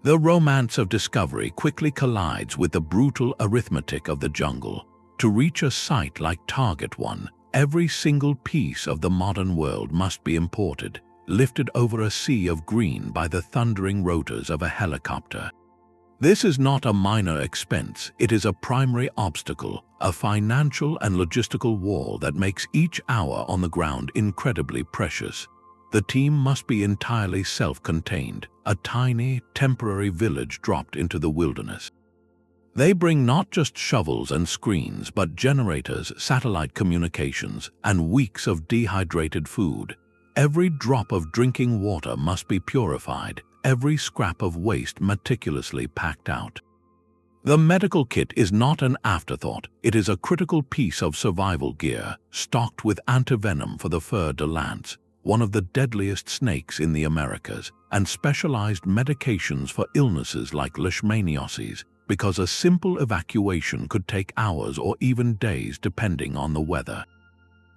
The romance of discovery quickly collides with the brutal arithmetic of the jungle. To reach a site like Target 1, every single piece of the modern world must be imported, lifted over a sea of green by the thundering rotors of a helicopter. This is not a minor expense, it is a primary obstacle, a financial and logistical wall that makes each hour on the ground incredibly precious. The team must be entirely self-contained, a tiny, temporary village dropped into the wilderness. They bring not just shovels and screens, but generators, satellite communications, and weeks of dehydrated food. Every drop of drinking water must be purified, every scrap of waste meticulously packed out. The medical kit is not an afterthought, it is a critical piece of survival gear, stocked with antivenom for the fer de lance, one of the deadliest snakes in the Americas, and specialized medications for illnesses like Leishmaniasis, because a simple evacuation could take hours or even days depending on the weather.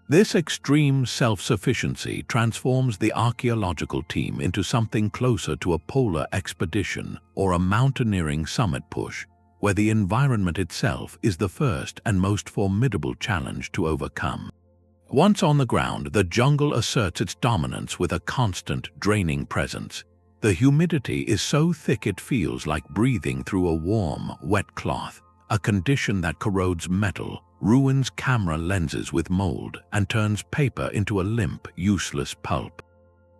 This extreme self-sufficiency transforms the archaeological team into something closer to a polar expedition or a mountaineering summit push, where the environment itself is the first and most formidable challenge to overcome. Once on the ground, the jungle asserts its dominance with a constant, draining presence. The humidity is so thick it feels like breathing through a warm, wet cloth, a condition that corrodes metal, ruins camera lenses with mold, and turns paper into a limp, useless pulp.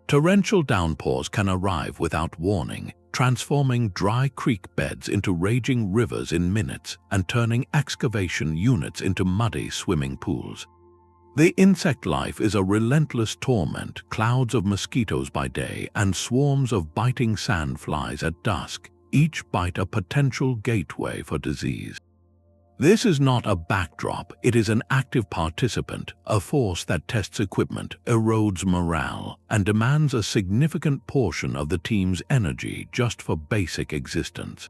Torrential downpours can arrive without warning, transforming dry creek beds into raging rivers in minutes and turning excavation units into muddy swimming pools. The insect life is a relentless torment, clouds of mosquitoes by day and swarms of biting sandflies at dusk, each bite a potential gateway for disease. This is not a backdrop, it is an active participant, a force that tests equipment, erodes morale, and demands a significant portion of the team's energy just for basic existence.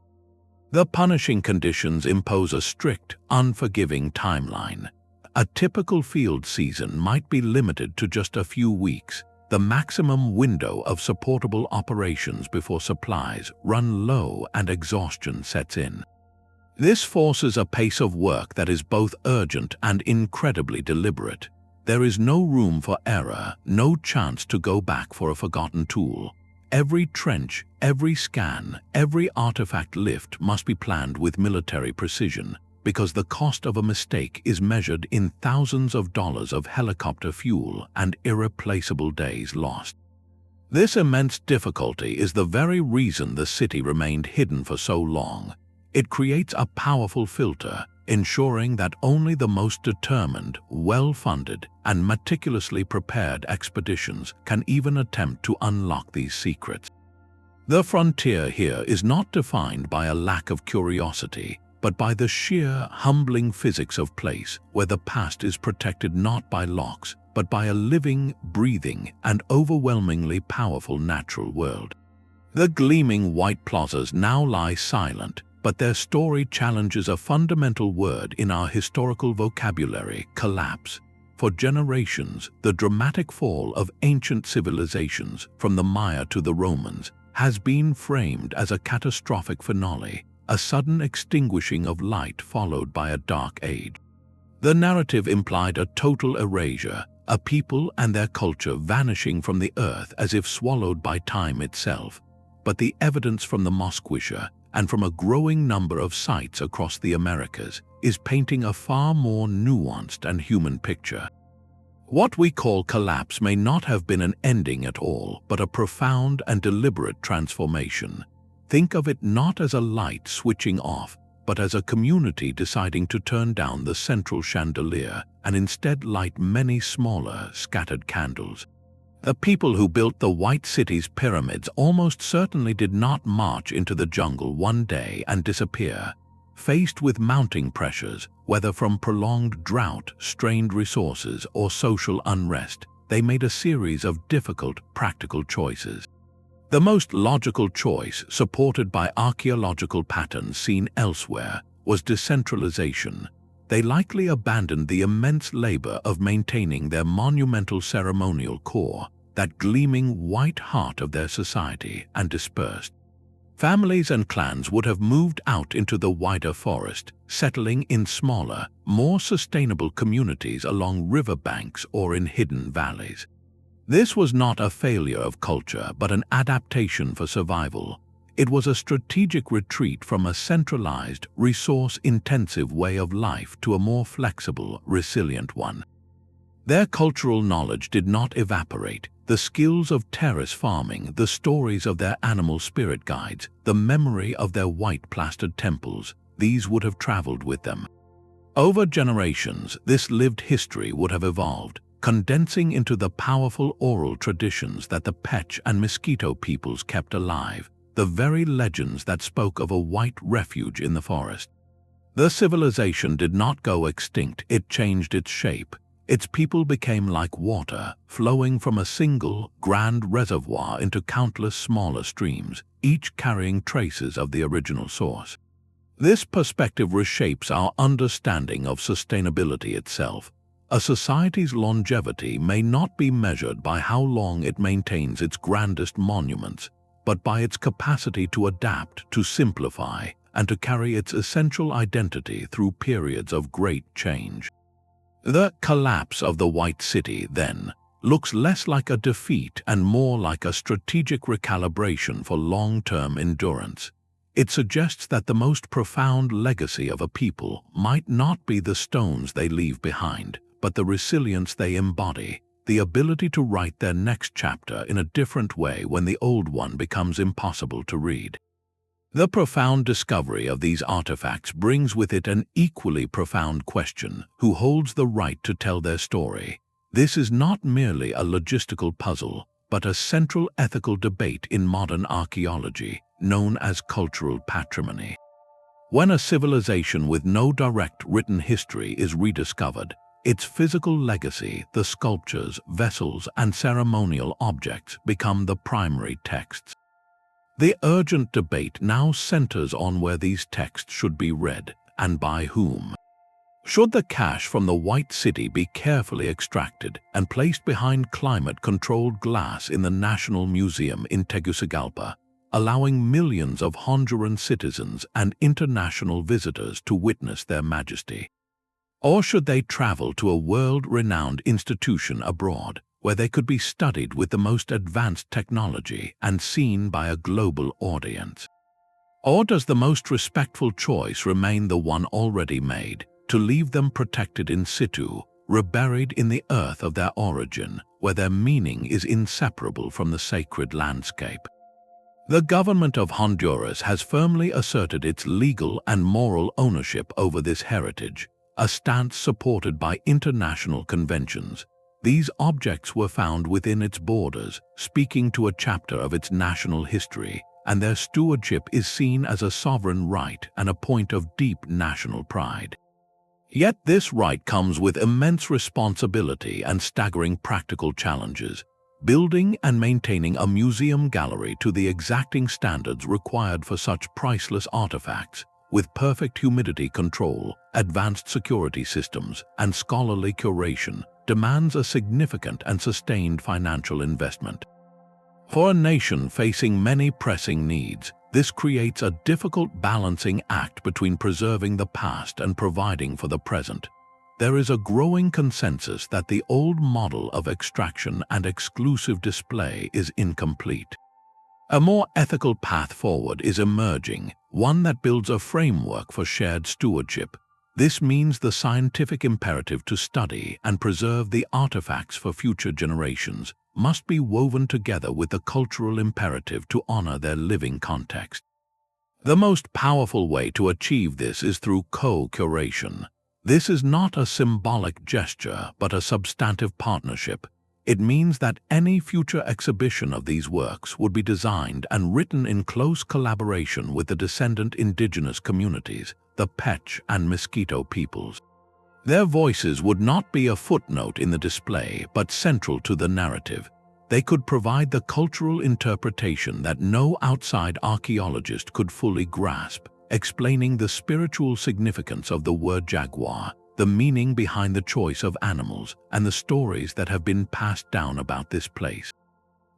The punishing conditions impose a strict, unforgiving timeline. A typical field season might be limited to just a few weeks, the maximum window of supportable operations before supplies run low and exhaustion sets in. This forces a pace of work that is both urgent and incredibly deliberate. There is no room for error, no chance to go back for a forgotten tool. Every trench, every scan, every artifact lift must be planned with military precision, because the cost of a mistake is measured in thousands of dollars of helicopter fuel and irreplaceable days lost. This immense difficulty is the very reason the city remained hidden for so long. It creates a powerful filter, ensuring that only the most determined, well-funded, and meticulously prepared expeditions can even attempt to unlock these secrets. The frontier here is not defined by a lack of curiosity, but by the sheer, humbling physics of place, where the past is protected not by locks, but by a living, breathing, and overwhelmingly powerful natural world. The gleaming white plazas now lie silent, but their story challenges a fundamental word in our historical vocabulary: collapse. For generations, the dramatic fall of ancient civilizations, from the Maya to the Romans, has been framed as a catastrophic finale, a sudden extinguishing of light followed by a dark age. The narrative implied a total erasure, a people and their culture vanishing from the earth as if swallowed by time itself. But the evidence from the Mosquitia and from a growing number of sites across the Americas is painting a far more nuanced and human picture. What we call collapse may not have been an ending at all, but a profound and deliberate transformation. Think of it not as a light switching off, but as a community deciding to turn down the central chandelier and instead light many smaller, scattered candles. The people who built the White City's pyramids almost certainly did not march into the jungle one day and disappear. Faced with mounting pressures, whether from prolonged drought, strained resources, or social unrest, they made a series of difficult, practical choices. The most logical choice, supported by archaeological patterns seen elsewhere, was decentralization. They likely abandoned the immense labor of maintaining their monumental ceremonial core, that gleaming white heart of their society, and dispersed. Families and clans would have moved out into the wider forest, settling in smaller, more sustainable communities along riverbanks or in hidden valleys. This was not a failure of culture, but an adaptation for survival. It was a strategic retreat from a centralized, resource-intensive way of life to a more flexible, resilient one. Their cultural knowledge did not evaporate. The skills of terrace farming, the stories of their animal spirit guides, the memory of their white-plastered temples, these would have traveled with them. Over generations, this lived history would have evolved, condensing into the powerful oral traditions that the Petch and Mosquito peoples kept alive, the very legends that spoke of a white refuge in the forest. The civilization did not go extinct, it changed its shape. Its people became like water, flowing from a single, grand reservoir into countless smaller streams, each carrying traces of the original source. This perspective reshapes our understanding of sustainability itself. A society's longevity may not be measured by how long it maintains its grandest monuments, but by its capacity to adapt, to simplify, and to carry its essential identity through periods of great change. The collapse of the White City, then, looks less like a defeat and more like a strategic recalibration for long-term endurance. It suggests that the most profound legacy of a people might not be the stones they leave behind, but the resilience they embody, the ability to write their next chapter in a different way when the old one becomes impossible to read. The profound discovery of these artifacts brings with it an equally profound question: who holds the right to tell their story? This is not merely a logistical puzzle, but a central ethical debate in modern archaeology, known as cultural patrimony. When a civilization with no direct written history is rediscovered, its physical legacy, the sculptures, vessels, and ceremonial objects become the primary texts. The urgent debate now centers on where these texts should be read, and by whom. Should the cache from the White City be carefully extracted and placed behind climate-controlled glass in the National Museum in Tegucigalpa, allowing millions of Honduran citizens and international visitors to witness their majesty? Or should they travel to a world-renowned institution abroad, where they could be studied with the most advanced technology and seen by a global audience? Or does the most respectful choice remain the one already made, to leave them protected in situ, reburied in the earth of their origin, where their meaning is inseparable from the sacred landscape? The government of Honduras has firmly asserted its legal and moral ownership over this heritage, a stance supported by international conventions. These objects were found within its borders, speaking to a chapter of its national history, and their stewardship is seen as a sovereign right and a point of deep national pride. Yet this right comes with immense responsibility and staggering practical challenges. Building and maintaining a museum gallery to the exacting standards required for such priceless artifacts, with perfect humidity control, advanced security systems, and scholarly curation, demands a significant and sustained financial investment. For a nation facing many pressing needs, this creates a difficult balancing act between preserving the past and providing for the present. there is a growing consensus that the old model of extraction and exclusive display is incomplete. A more ethical path forward is emerging, one that builds a framework for shared stewardship. This means the scientific imperative to study and preserve the artifacts for future generations must be woven together with the cultural imperative to honor their living context. The most powerful way to achieve this is through co-curation. This is not a symbolic gesture, but a substantive partnership. It means that any future exhibition of these works would be designed and written in close collaboration with the descendant indigenous communities, the Petch and Mosquito peoples. Their voices would not be a footnote in the display, but central to the narrative. They could provide the cultural interpretation that no outside archaeologist could fully grasp, explaining the spiritual significance of the word jaguar, the meaning behind the choice of animals, and the stories that have been passed down about this place.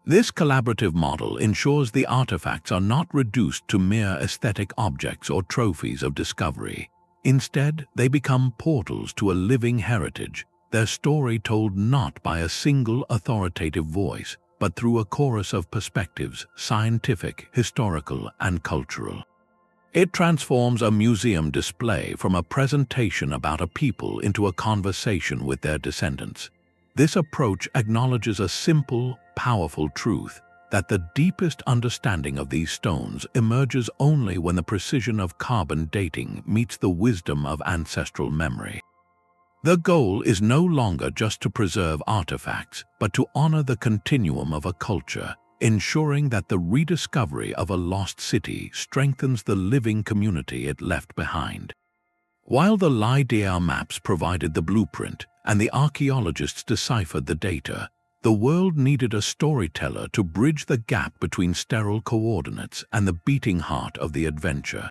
This collaborative model ensures the artifacts are not reduced to mere aesthetic objects or trophies of discovery. Instead, they become portals to a living heritage, their story told not by a single authoritative voice, but through a chorus of perspectives, scientific, historical, and cultural. It transforms a museum display from a presentation about a people into a conversation with their descendants. This approach acknowledges a simple, powerful truth, that the deepest understanding of these stones emerges only when the precision of carbon dating meets the wisdom of ancestral memory. The goal is no longer just to preserve artifacts, but to honor the continuum of a culture, ensuring that the rediscovery of a lost city strengthens the living community it left behind. While the LiDAR maps provided the blueprint and the archaeologists deciphered the data, the world needed a storyteller to bridge the gap between sterile coordinates and the beating heart of the adventure.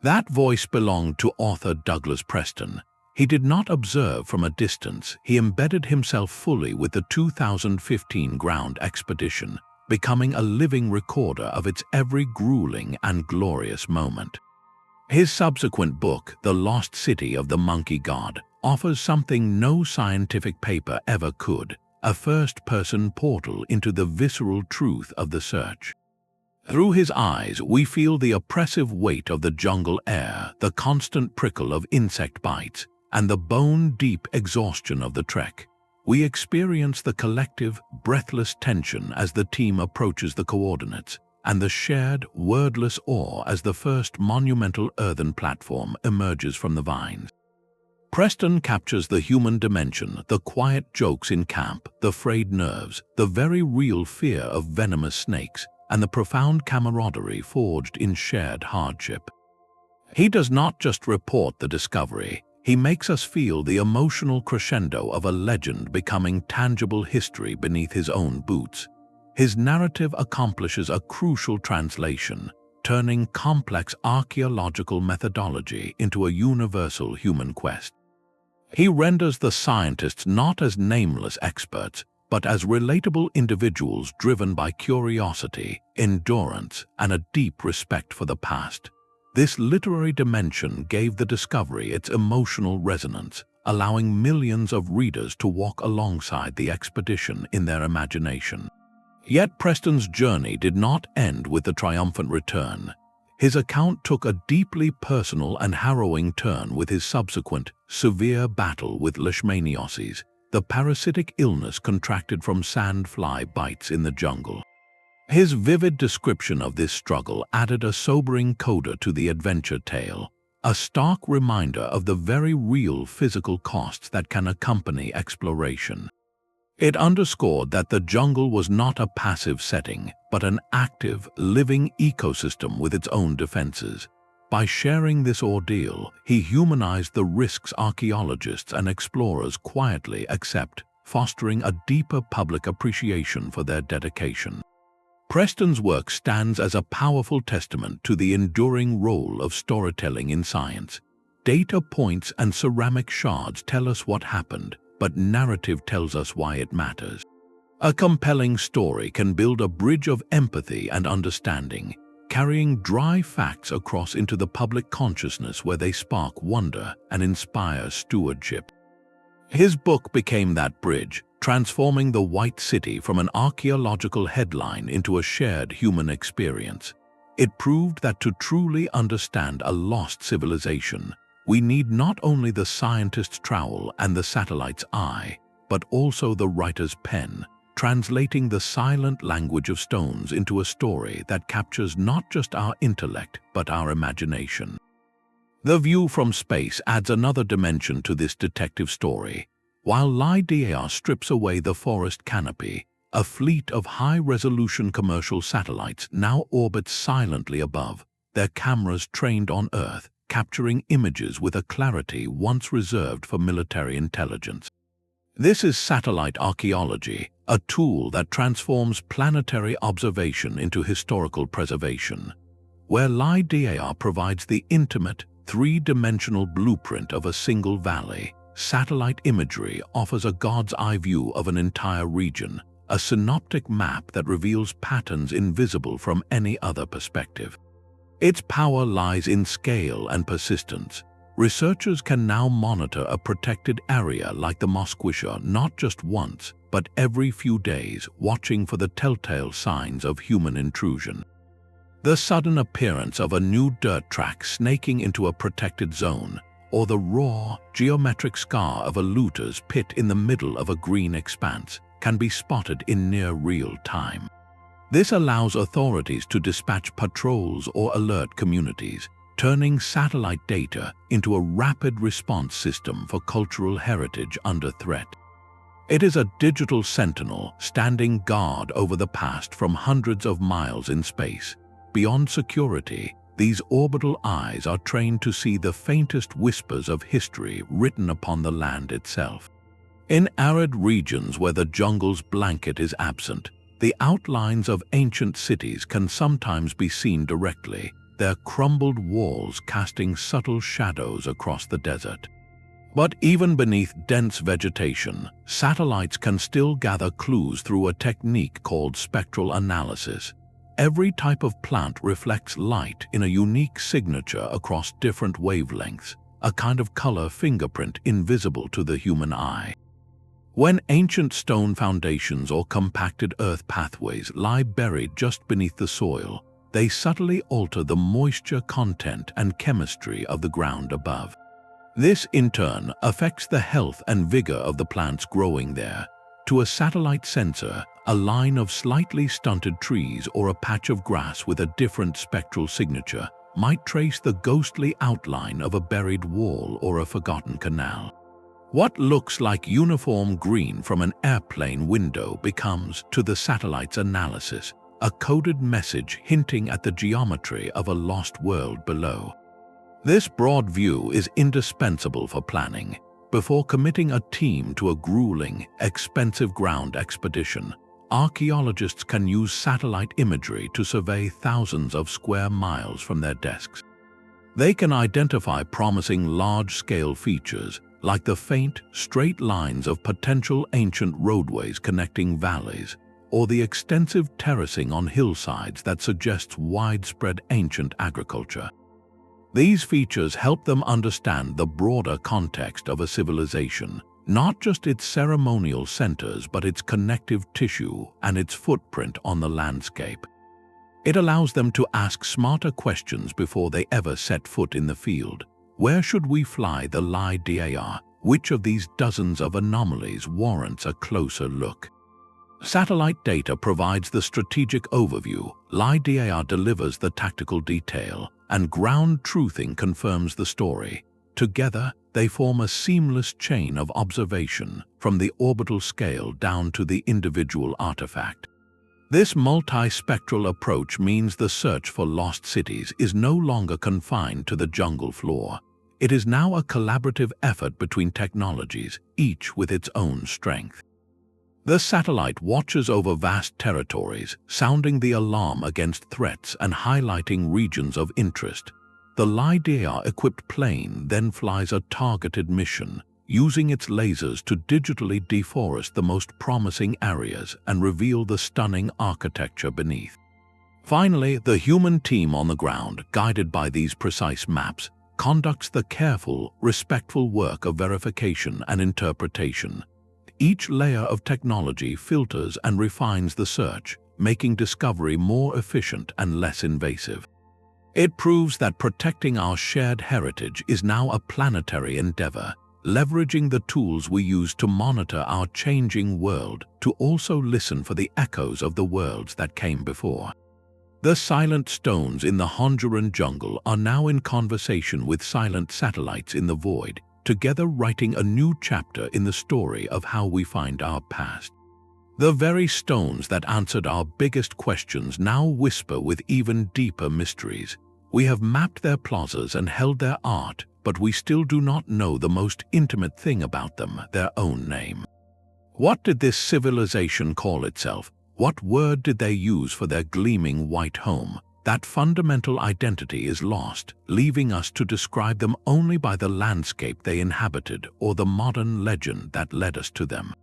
That voice belonged to author Douglas Preston. He did not observe from a distance, he embedded himself fully with the 2015 ground expedition, becoming a living recorder of its every grueling and glorious moment. His subsequent book, The Lost City of the Monkey God, offers something no scientific paper ever could, a first-person portal into the visceral truth of the search. Through his eyes, we feel the oppressive weight of the jungle air, the constant prickle of insect bites, and the bone-deep exhaustion of the trek. We experience the collective, breathless tension as the team approaches the coordinates, and the shared, wordless awe as the first monumental earthen platform emerges from the vines. Preston captures the human dimension, the quiet jokes in camp, the frayed nerves, the very real fear of venomous snakes, and the profound camaraderie forged in shared hardship. He does not just report the discovery, he makes us feel the emotional crescendo of a legend becoming tangible history beneath his own boots. His narrative accomplishes a crucial translation, turning complex archaeological methodology into a universal human quest. He renders the scientists not as nameless experts, but as relatable individuals driven by curiosity, endurance, and a deep respect for the past. This literary dimension gave the discovery its emotional resonance, allowing millions of readers to walk alongside the expedition in their imagination. Yet Preston's journey did not end with the triumphant return. His account took a deeply personal and harrowing turn with his subsequent, severe battle with Leishmaniasis, the parasitic illness contracted from sandfly bites in the jungle. His vivid description of this struggle added a sobering coda to the adventure tale, a stark reminder of the very real physical costs that can accompany exploration. It underscored that the jungle was not a passive setting, but an active, living ecosystem with its own defenses. By sharing this ordeal, he humanized the risks archaeologists and explorers quietly accept, fostering a deeper public appreciation for their dedication. Preston's work stands as a powerful testament to the enduring role of storytelling in science. Data points and ceramic shards tell us what happened, but narrative tells us why it matters. A compelling story can build a bridge of empathy and understanding, carrying dry facts across into the public consciousness where they spark wonder and inspire stewardship. His book became that bridge, transforming the White City from an archaeological headline into a shared human experience. It proved that to truly understand a lost civilization, we need not only the scientist's trowel and the satellite's eye, but also the writer's pen, translating the silent language of stones into a story that captures not just our intellect, but our imagination. The view from space adds another dimension to this detective story. While LiDAR strips away the forest canopy, a fleet of high-resolution commercial satellites now orbits silently above, their cameras trained on Earth, capturing images with a clarity once reserved for military intelligence. This is satellite archaeology, a tool that transforms planetary observation into historical preservation. Where LiDAR provides the intimate, three-dimensional blueprint of a single valley, satellite imagery offers a god's-eye view of an entire region, a synoptic map that reveals patterns invisible from any other perspective. Its power lies in scale and persistence. Researchers can now monitor a protected area like the Mosquitia not just once, but every few days, watching for the telltale signs of human intrusion. The sudden appearance of a new dirt track snaking into a protected zone, or the raw, geometric scar of a looter's pit in the middle of a green expanse, can be spotted in near real time. This allows authorities to dispatch patrols or alert communities, turning satellite data into a rapid response system for cultural heritage under threat. It is a digital sentinel standing guard over the past from hundreds of miles in space. Beyond security, these orbital eyes are trained to see the faintest whispers of history written upon the land itself. In arid regions where the jungle's blanket is absent, the outlines of ancient cities can sometimes be seen directly, their crumbled walls casting subtle shadows across the desert. But even beneath dense vegetation, satellites can still gather clues through a technique called spectral analysis. Every type of plant reflects light in a unique signature across different wavelengths, a kind of color fingerprint invisible to the human eye. When ancient stone foundations or compacted earth pathways lie buried just beneath the soil, they subtly alter the moisture content and chemistry of the ground above. This, in turn, affects the health and vigor of the plants growing there. To a satellite sensor, a line of slightly stunted trees or a patch of grass with a different spectral signature might trace the ghostly outline of a buried wall or a forgotten canal. What looks like uniform green from an airplane window becomes, to the satellite's analysis, a coded message hinting at the geometry of a lost world below. This broad view is indispensable for planning. Before committing a team to a grueling, expensive ground expedition, archaeologists can use satellite imagery to survey thousands of square miles from their desks. They can identify promising large-scale features, like the faint, straight lines of potential ancient roadways connecting valleys, or the extensive terracing on hillsides that suggests widespread ancient agriculture. These features help them understand the broader context of a civilization, not just its ceremonial centers but its connective tissue and its footprint on the landscape. It allows them to ask smarter questions before they ever set foot in the field. Where should we fly the LiDAR? Which of these dozens of anomalies warrants a closer look? Satellite data provides the strategic overview, LiDAR delivers the tactical detail, and ground truthing confirms the story. Together, they form a seamless chain of observation, from the orbital scale down to the individual artifact. This multi-spectral approach means the search for lost cities is no longer confined to the jungle floor. It is now a collaborative effort between technologies, each with its own strength. The satellite watches over vast territories, sounding the alarm against threats and highlighting regions of interest. The LiDAR-equipped plane then flies a targeted mission, using its lasers to digitally deforest the most promising areas and reveal the stunning architecture beneath. Finally, the human team on the ground, guided by these precise maps, conducts the careful, respectful work of verification and interpretation. Each layer of technology filters and refines the search, making discovery more efficient and less invasive. It proves that protecting our shared heritage is now a planetary endeavor, leveraging the tools we use to monitor our changing world to also listen for the echoes of the worlds that came before. The silent stones in the Honduran jungle are now in conversation with silent satellites in the void, together writing a new chapter in the story of how we find our past. The very stones that answered our biggest questions now whisper with even deeper mysteries. We have mapped their plazas and held their art, but we still do not know the most intimate thing about them, their own name. What did this civilization call itself? What word did they use for their gleaming white home? That fundamental identity is lost, leaving us to describe them only by the landscape they inhabited or the modern legend that led us to them.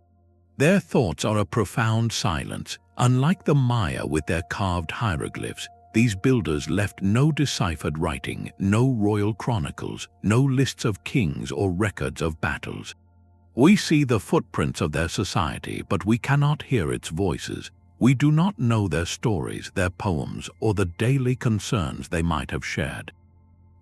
Their thoughts are a profound silence. Unlike the Maya with their carved hieroglyphs, these builders left no deciphered writing, no royal chronicles, no lists of kings or records of battles. We see the footprints of their society, but we cannot hear its voices. We do not know their stories, their poems, or the daily concerns they might have shared.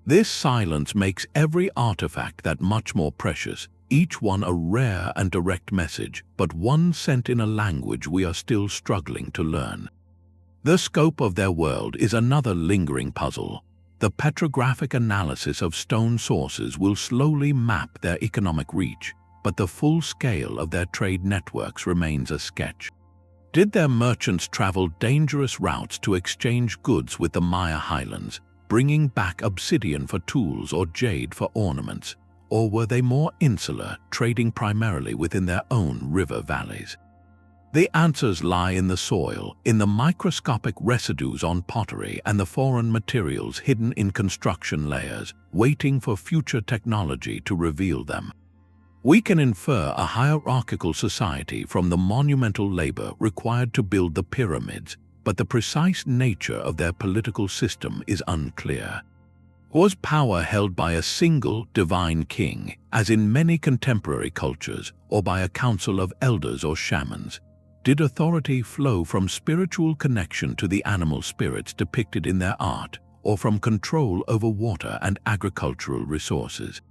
This silence makes every artifact that much more precious, each one a rare and direct message, but one sent in a language we are still struggling to learn. The scope of their world is another lingering puzzle. The petrographic analysis of stone sources will slowly map their economic reach, but the full scale of their trade networks remains a sketch. Did their merchants travel dangerous routes to exchange goods with the Maya highlands, bringing back obsidian for tools or jade for ornaments? Or were they more insular, trading primarily within their own river valleys? The answers lie in the soil, in the microscopic residues on pottery and the foreign materials hidden in construction layers, waiting for future technology to reveal them. We can infer a hierarchical society from the monumental labor required to build the pyramids, but the precise nature of their political system is unclear. Was power held by a single divine king, as in many contemporary cultures, or by a council of elders or shamans? Did authority flow from spiritual connection to the animal spirits depicted in their art, or from control over water and agricultural resources?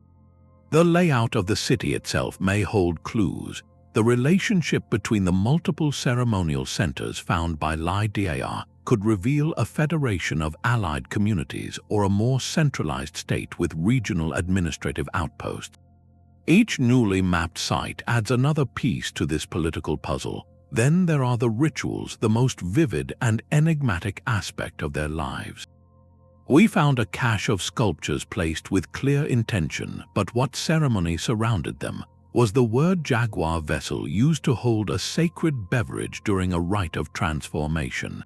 The layout of the city itself may hold clues. The relationship between the multiple ceremonial centers found by LiDAR could reveal a federation of allied communities or a more centralized state with regional administrative outposts. Each newly mapped site adds another piece to this political puzzle. Then there are the rituals, the most vivid and enigmatic aspect of their lives. We found a cache of sculptures placed with clear intention, but what ceremony surrounded them? Was the word jaguar vessel used to hold a sacred beverage during a rite of transformation?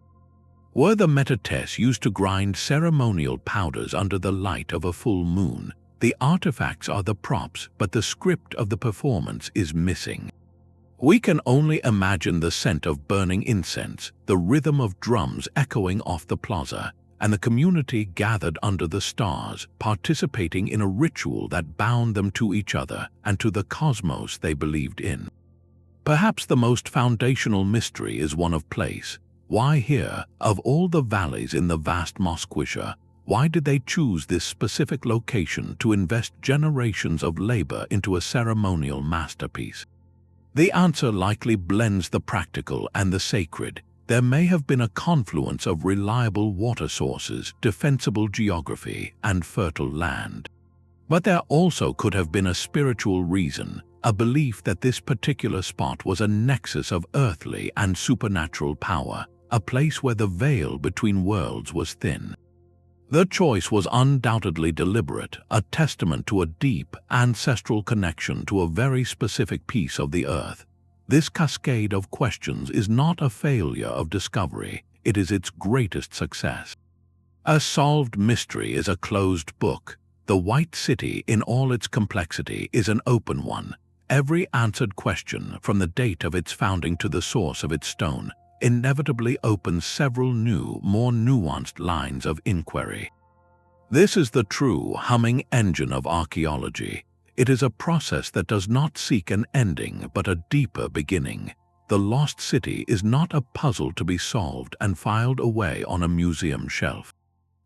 Were the metates used to grind ceremonial powders under the light of a full moon? The artifacts are the props, but the script of the performance is missing. We can only imagine the scent of burning incense, the rhythm of drums echoing off the plaza, and the community gathered under the stars, participating in a ritual that bound them to each other and to the cosmos they believed in. Perhaps the most foundational mystery is one of place. Why here, of all the valleys in the vast Mosquitia? Why did they choose this specific location to invest generations of labor into a ceremonial masterpiece? The answer likely blends the practical and the sacred. There may have been a confluence of reliable water sources, defensible geography, and fertile land. But there also could have been a spiritual reason, a belief that this particular spot was a nexus of earthly and supernatural power, a place where the veil between worlds was thin. The choice was undoubtedly deliberate, a testament to a deep, ancestral connection to a very specific piece of the earth. This cascade of questions is not a failure of discovery, it is its greatest success. A solved mystery is a closed book. The White City, in all its complexity, is an open one. Every answered question, from the date of its founding to the source of its stone, inevitably opens several new, more nuanced lines of inquiry. This is the true humming engine of archaeology. It is a process that does not seek an ending but a deeper beginning. The lost city is not a puzzle to be solved and filed away on a museum shelf.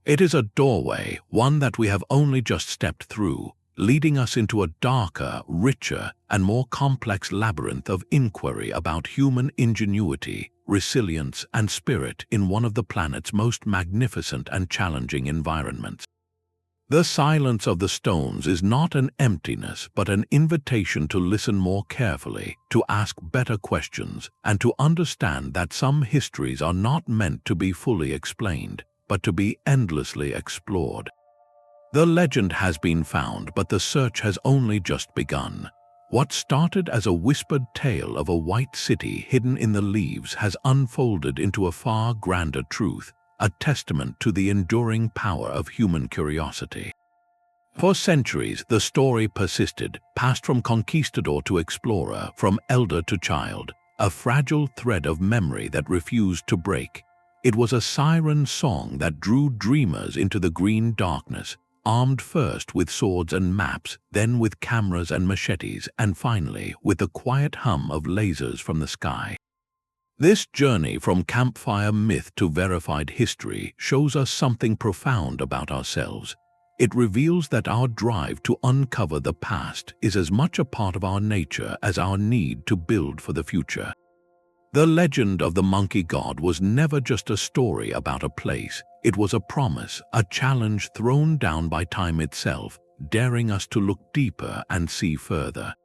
It is a doorway, one that we have only just stepped through, leading us into a darker, richer, and more complex labyrinth of inquiry about human ingenuity, resilience, and spirit in one of the planet's most magnificent and challenging environments. The silence of the stones is not an emptiness but an invitation to listen more carefully, to ask better questions, and to understand that some histories are not meant to be fully explained, but to be endlessly explored. The legend has been found, but the search has only just begun. What started as a whispered tale of a white city hidden in the leaves has unfolded into a far grander truth, a testament to the enduring power of human curiosity. For centuries, the story persisted, passed from conquistador to explorer, from elder to child, a fragile thread of memory that refused to break. It was a siren song that drew dreamers into the green darkness, armed first with swords and maps, then with cameras and machetes, and finally with the quiet hum of lasers from the sky. This journey from campfire myth to verified history shows us something profound about ourselves. It reveals that our drive to uncover the past is as much a part of our nature as our need to build for the future. The legend of the monkey god was never just a story about a place. It was a promise, a challenge thrown down by time itself, daring us to look deeper and see further.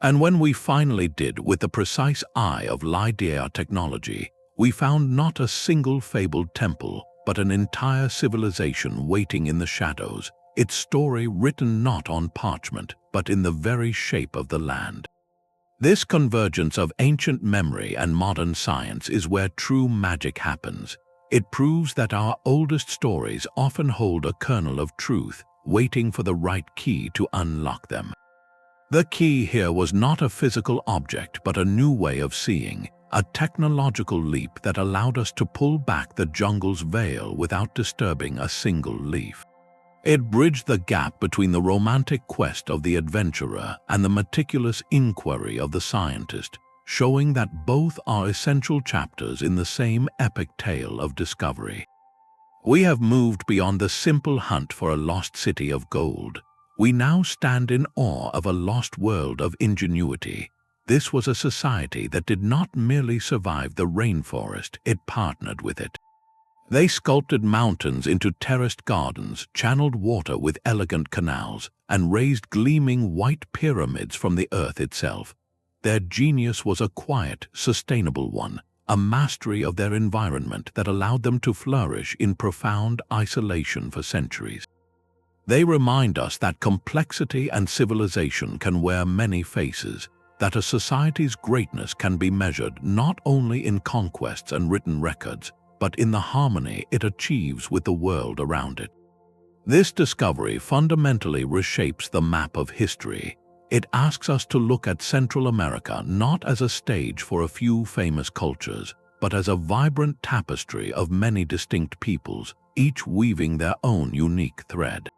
And when we finally did, with the precise eye of LiDAR technology, we found not a single fabled temple, but an entire civilization waiting in the shadows, its story written not on parchment, but in the very shape of the land. This convergence of ancient memory and modern science is where true magic happens. It proves that our oldest stories often hold a kernel of truth, waiting for the right key to unlock them. The key here was not a physical object, but a new way of seeing, a technological leap that allowed us to pull back the jungle's veil without disturbing a single leaf. It bridged the gap between the romantic quest of the adventurer and the meticulous inquiry of the scientist, showing that both are essential chapters in the same epic tale of discovery. We have moved beyond the simple hunt for a lost city of gold. We now stand in awe of a lost world of ingenuity. This was a society that did not merely survive the rainforest, it partnered with it. They sculpted mountains into terraced gardens, channeled water with elegant canals, and raised gleaming white pyramids from the earth itself. Their genius was a quiet, sustainable one, a mastery of their environment that allowed them to flourish in profound isolation for centuries. They remind us that complexity and civilization can wear many faces, that a society's greatness can be measured not only in conquests and written records, but in the harmony it achieves with the world around it. This discovery fundamentally reshapes the map of history. It asks us to look at Central America not as a stage for a few famous cultures, but as a vibrant tapestry of many distinct peoples, each weaving their own unique thread.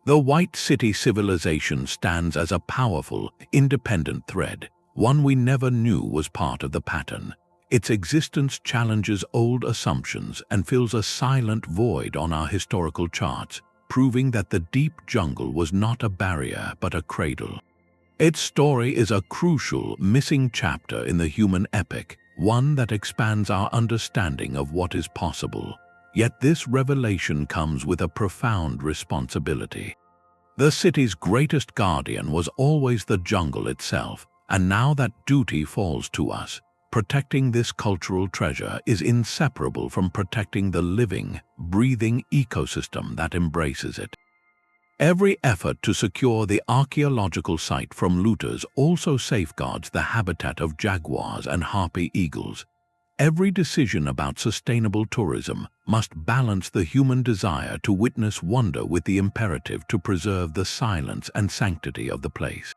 The White City civilization stands as a powerful, independent thread, one we never knew was part of the pattern. Its existence challenges old assumptions and fills a silent void on our historical charts, proving that the deep jungle was not a barrier but a cradle. Its story is a crucial, missing chapter in the human epic, one that expands our understanding of what is possible. Yet this revelation comes with a profound responsibility. The city's greatest guardian was always the jungle itself, and now that duty falls to us. Protecting this cultural treasure is inseparable from protecting the living, breathing ecosystem that embraces it. Every effort to secure the archaeological site from looters also safeguards the habitat of jaguars and harpy eagles. Every decision about sustainable tourism must balance the human desire to witness wonder with the imperative to preserve the silence and sanctity of the place.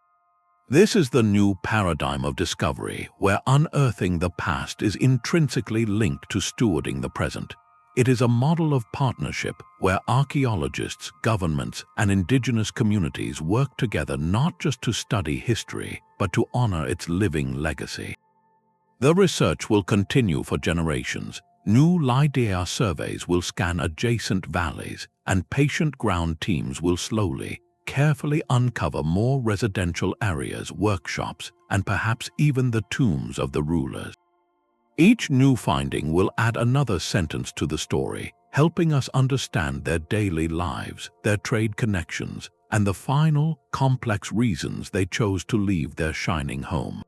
This is the new paradigm of discovery, where unearthing the past is intrinsically linked to stewarding the present. It is a model of partnership where archaeologists, governments, and indigenous communities work together not just to study history, but to honor its living legacy. The research will continue for generations. New LiDAR surveys will scan adjacent valleys, and patient ground teams will slowly, carefully uncover more residential areas, workshops, and perhaps even the tombs of the rulers. Each new finding will add another sentence to the story, helping us understand their daily lives, their trade connections, and the final, complex reasons they chose to leave their shining home.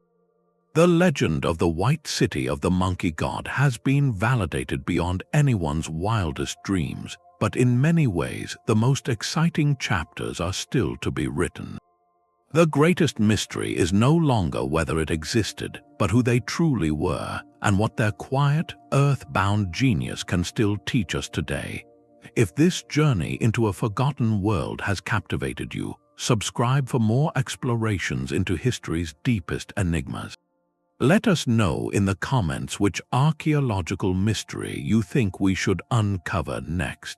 The legend of the White City of the Monkey God has been validated beyond anyone's wildest dreams, but in many ways, the most exciting chapters are still to be written. The greatest mystery is no longer whether it existed, but who they truly were, and what their quiet, earth-bound genius can still teach us today. If this journey into a forgotten world has captivated you, subscribe for more explorations into history's deepest enigmas. Let us know in the comments which archaeological mystery you think we should uncover next.